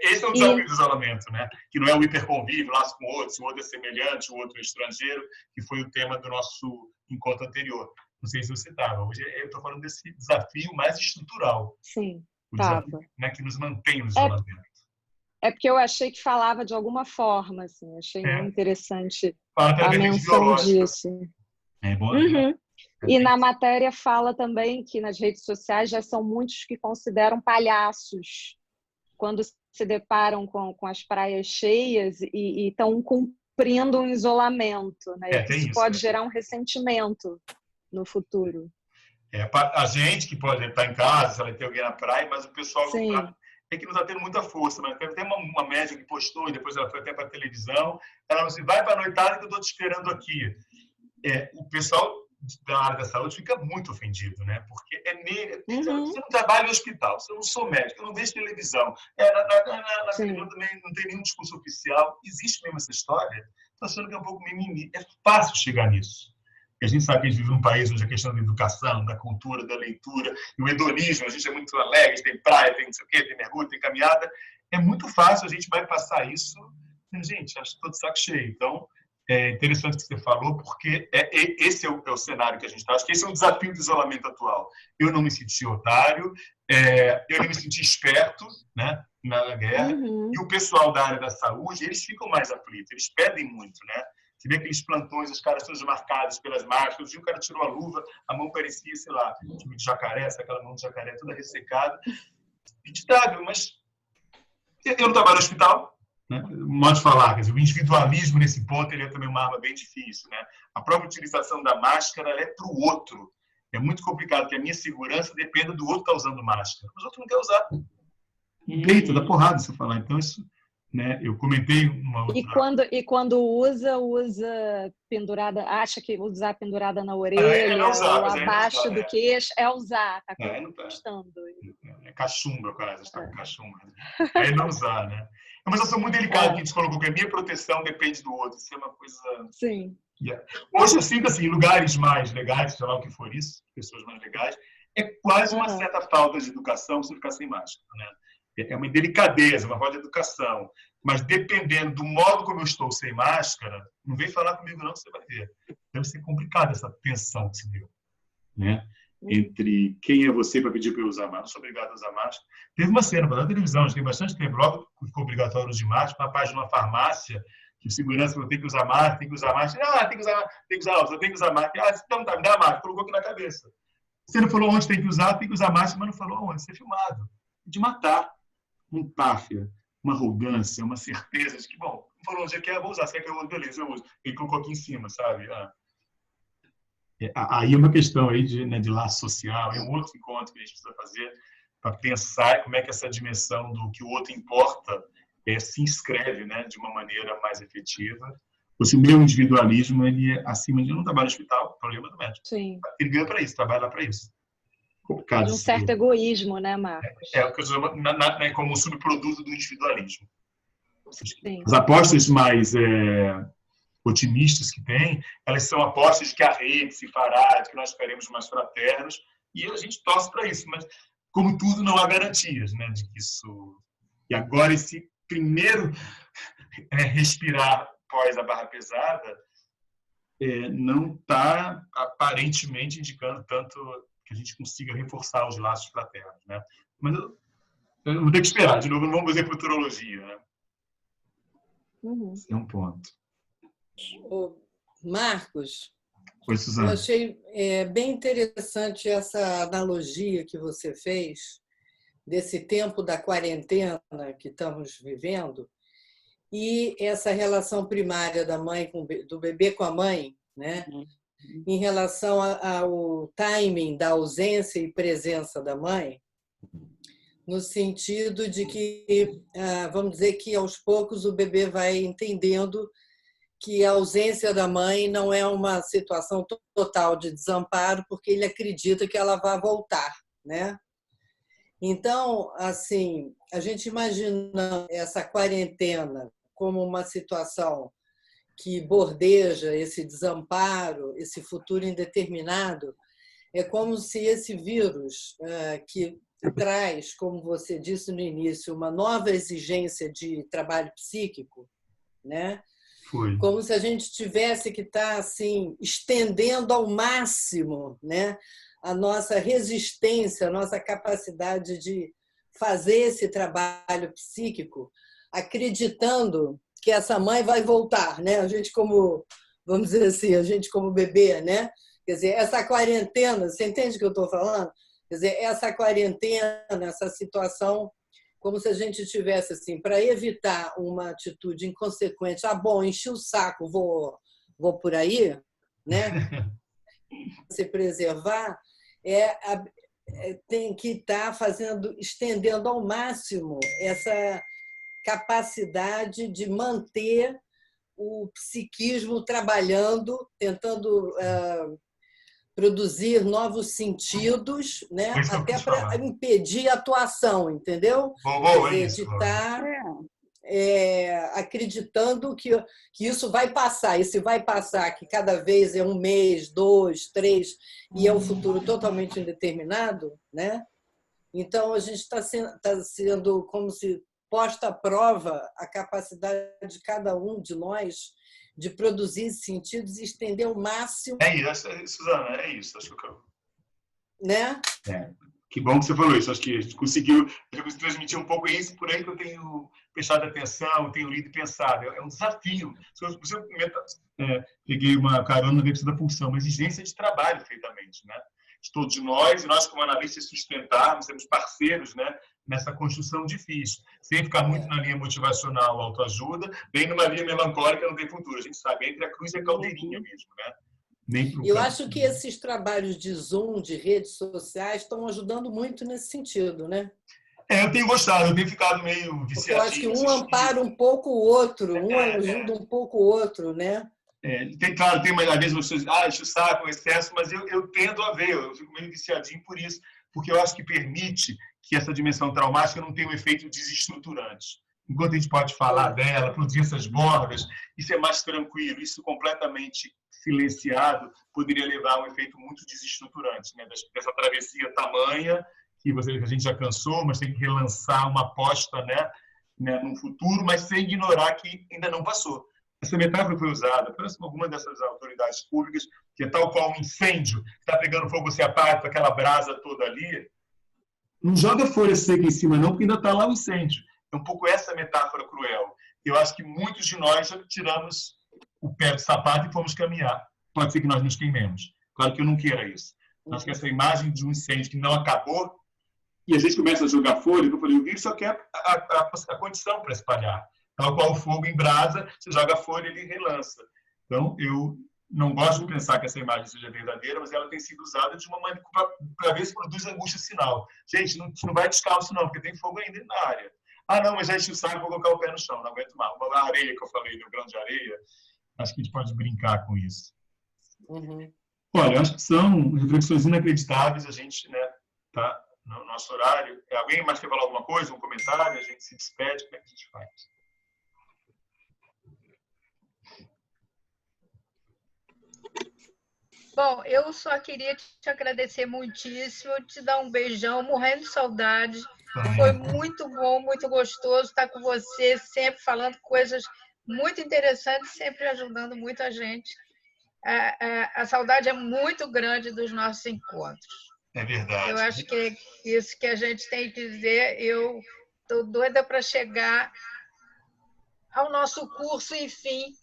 Esse é o desafio do isolamento, né? Que não é o hiperconvívio, laço com o outro, se o outro é semelhante, o outro é estrangeiro, que foi o tema do nosso encontro anterior. Não sei se você estava. Hoje eu estou falando desse desafio mais estrutural. Sim, estava. Né, que nos mantém no isolamento. É porque eu achei que falava de alguma forma, assim. Achei interessante a menção disso. É bom, E na matéria fala também que nas redes sociais já são muitos que consideram palhaços quando se deparam com as praias cheias e estão cumprindo um isolamento, né? Isso pode gerar um ressentimento no futuro. A gente que pode estar em casa, se ela tem alguém na praia, mas o pessoal é que não está tendo muita força. Mas tem uma médica que postou, e depois ela foi até para a televisão, ela falou assim, vai para a noitada que eu estou te esperando aqui. O pessoal da área da saúde fica muito ofendido, né? Porque você não trabalha no hospital, você não sou médico, eu não vejo televisão. Na televisão também não tem nenhum discurso oficial. Existe mesmo essa história? Estou achando que é um pouco mimimi. É fácil chegar nisso. A gente sabe que a gente vive num país onde a questão da educação, da cultura, da leitura, e o hedonismo, a gente é muito alegre, tem praia, tem não sei o quê, tem mergulho, tem caminhada. É muito fácil, a gente vai passar isso. Gente, acho que estou de saco cheio. Então, é interessante o que você falou, porque esse é o cenário que a gente está. Acho que esse é o desafio do isolamento atual. Eu não me senti otário, eu não me senti esperto, né, na guerra, e o pessoal da área da saúde, eles ficam mais aflitos, eles pedem muito, né? Você vê aqueles plantões, os caras todos marcados pelas máscaras, o cara tirou a luva, a mão parecia, sei lá, tipo de jacaré, aquela mão de jacaré toda ressecada. Peditável, mas eu não estava no hospital, né? Modo de falar, quer dizer, o individualismo nesse ponto ele é também uma arma bem difícil, né? A própria utilização da máscara é para o outro. É muito complicado que a minha segurança dependa do outro estar usando máscara. Mas o outro não quer usar. Deita, dá porrada se eu falar. Então, isso, né? Eu comentei uma outra... E quando usa pendurada, acha que usar pendurada na orelha usar, ou abaixo do queixo, usar, tá gostando. É cachumba quase, está com cachumba. Aí não usar, né? Mas eu sou muito delicado, que a gente colocou que a minha proteção depende do outro. Isso é uma coisa... Sim. Hoje eu sinto assim, em lugares mais legais, sei lá o que for isso, pessoas mais legais, é quase uma certa falta de educação você ficar sem máscara, né? É uma delicadeza, uma falta de educação. Mas dependendo do modo como eu estou sem máscara, não vem falar comigo não, que você vai ver. Deve ser complicado essa tensão que se deu, né? Entre quem é você para pedir para eu usar máscara. Não sou obrigado a usar máscara. Teve uma cena na televisão, tem bastante tempo, logo que ficou obrigatório o uso de máscara, uma página de uma farmácia, que o segurança falou, tem que usar máscara, tem que usar máscara. Tem que usar máscara. Então tá, me dá a máscara. Colocou aqui na cabeça. Você não falou onde tem que usar máscara, mas não falou onde. Você é filmado. De matar. Um páfia, uma arrogância, uma certeza de que, bom, não falou onde é que é, vou usar. Se é que eu uso, beleza, eu uso. Ele colocou aqui em cima, sabe? Aí é uma questão aí de laço social, é um outro encontro que a gente precisa fazer para pensar como é que essa dimensão do que o outro importa se inscreve, né, de uma maneira mais efetiva. Se o meu individualismo ele é acima de... Eu não trabalho no hospital, problema do médico. Sim. Ele ganha para isso, trabalha para isso. Complicado. De um certo egoísmo, né, Marcos? É o que eu chamo como um subproduto do individualismo. Sim. As apostas mais otimistas que tem, elas são apostas de que a rede se fará, de que nós ficaremos mais fraternos, e a gente torce para isso. Mas, como tudo, não há garantias, né, de que isso... E agora, esse primeiro respirar pós a barra pesada não está aparentemente indicando tanto que a gente consiga reforçar os laços fraternos, né? Mas eu vou ter que esperar. De novo, não vamos fazer futurologia, né? Esse é um ponto. Marcos, Oi, Suzana. eu achei bem interessante essa analogia que você fez desse tempo da quarentena que estamos vivendo e essa relação primária da mãe do bebê com a mãe, né? Em relação ao timing da ausência e presença da mãe, no sentido de que, vamos dizer que aos poucos o bebê vai entendendo que a ausência da mãe não é uma situação total de desamparo, porque ele acredita que ela vai voltar, né? Então, assim, a gente imagina essa quarentena como uma situação que bordeja esse desamparo, esse futuro indeterminado, é como se esse vírus que traz, como você disse no início, uma nova exigência de trabalho psíquico, né? Foi. Como se a gente tivesse que estar assim estendendo ao máximo, né, a nossa resistência, a nossa capacidade de fazer esse trabalho psíquico, acreditando que essa mãe vai voltar, né? A gente como, vamos dizer assim, a gente como bebê, né? Quer dizer, essa quarentena, você entende o que eu estou falando? Quer dizer, essa quarentena, essa situação, como se a gente tivesse assim, para evitar uma atitude inconsequente, bom, enchi o saco, vou por aí, né? Se preservar, tem que estar estendendo ao máximo essa capacidade de manter o psiquismo trabalhando, tentando produzir novos sentidos, né? Até para impedir a atuação, entendeu? Quer dizer, de estar acreditando que isso vai passar, e se vai passar, que cada vez é 1 mês, 2, 3, e é um futuro totalmente indeterminado, né? Então, a gente está sendo como se posta à prova a capacidade de cada um de nós de produzir sentidos e estender ao máximo. É isso, Suzana, é isso. Acho que né? Que bom que você falou isso. Acho que a gente conseguiu transmitir um pouco isso por aí que eu tenho prestado atenção, tenho lido e pensado. É um desafio. Você peguei uma carona na questão da função, uma exigência de trabalho, feitamente, né? De todos nós, e nós como analistas sustentarmos, sermos parceiros, né, nessa construção difícil. Sem ficar muito na linha motivacional, autoajuda, bem numa linha melancólica, não tem futuro. A gente sabe, entre a cruz e a caldeirinha mesmo, né? nem para o Eu acho que esses trabalhos de Zoom, de redes sociais, estão ajudando muito nesse sentido, né? Eu tenho gostado, eu tenho ficado meio viciadinho. Porque eu acho que um ampara um pouco o outro, um ajuda um pouco o outro, né? Claro, tem às vezes vocês enche o saco, excesso, mas eu tendo a ver, eu fico meio viciadinho por isso, porque eu acho que permite que essa dimensão traumática não tenha um efeito desestruturante. Enquanto a gente pode falar dela, produzir essas bordas, isso é mais tranquilo, isso completamente silenciado poderia levar a um efeito muito desestruturante, né? Dessa travessia tamanha que a gente já cansou, mas tem que relançar uma aposta, né, num futuro, mas sem ignorar que ainda não passou. Essa metáfora foi usada por alguma dessas autoridades públicas, que é tal qual um incêndio, que está pegando fogo, você apaga aquela brasa toda ali. Não joga folha seca em cima, não, porque ainda está lá o incêndio. É um pouco essa metáfora cruel. Eu acho que muitos de nós já tiramos o pé do sapato e fomos caminhar. Pode ser que nós nos queimemos. Claro que eu não queira isso. Acho que essa imagem de um incêndio que não acabou, e a gente começa a jogar folha, eu falei, o vírus só quer a condição para espalhar. Tal qual o fogo em brasa, você joga folha e ele relança. Então, eu não gosto de pensar que essa imagem seja verdadeira, mas ela tem sido usada de uma maneira para ver se produz angústia sinal. Gente, não vai descalço não, porque tem fogo ainda na área. Ah, não, mas já enche o saco, vou colocar o pé no chão, não aguento mais. Uma areia que eu falei, do grão de areia, acho que a gente pode brincar com isso. Olha, acho que são reflexões inacreditáveis, a gente, né, tá no nosso horário. Alguém mais quer falar alguma coisa, um comentário? A gente se despede, como é que a gente faz? Bom, eu só queria te agradecer muitíssimo, te dar um beijão, morrendo de saudade. Foi muito bom, muito gostoso estar com você, sempre falando coisas muito interessantes, sempre ajudando muito a gente. A saudade é muito grande dos nossos encontros. É verdade. Eu acho que é isso que a gente tem que dizer. Eu estou doida para chegar ao nosso curso, enfim,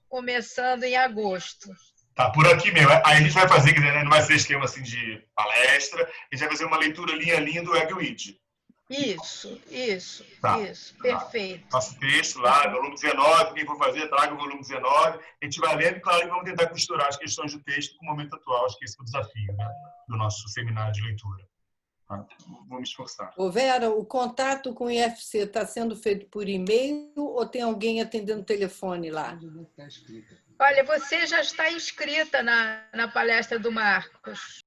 começando em agosto. Tá por aqui mesmo. Aí a gente vai fazer, né? Não vai ser esquema assim de palestra, a gente vai fazer uma leitura linha a linha do Egwid. Isso, perfeito. Faço texto lá, volume 19, quem for fazer, traga o volume 19. A gente vai lendo e, claro, vamos tentar costurar as questões do texto com o momento atual. Acho que esse é o desafio, né, do nosso seminário de leitura. Vou me esforçar. Ô Vera, o contato com o IFC está sendo feito por e-mail ou tem alguém atendendo o telefone lá? Olha, você já está inscrita na palestra do Marcos.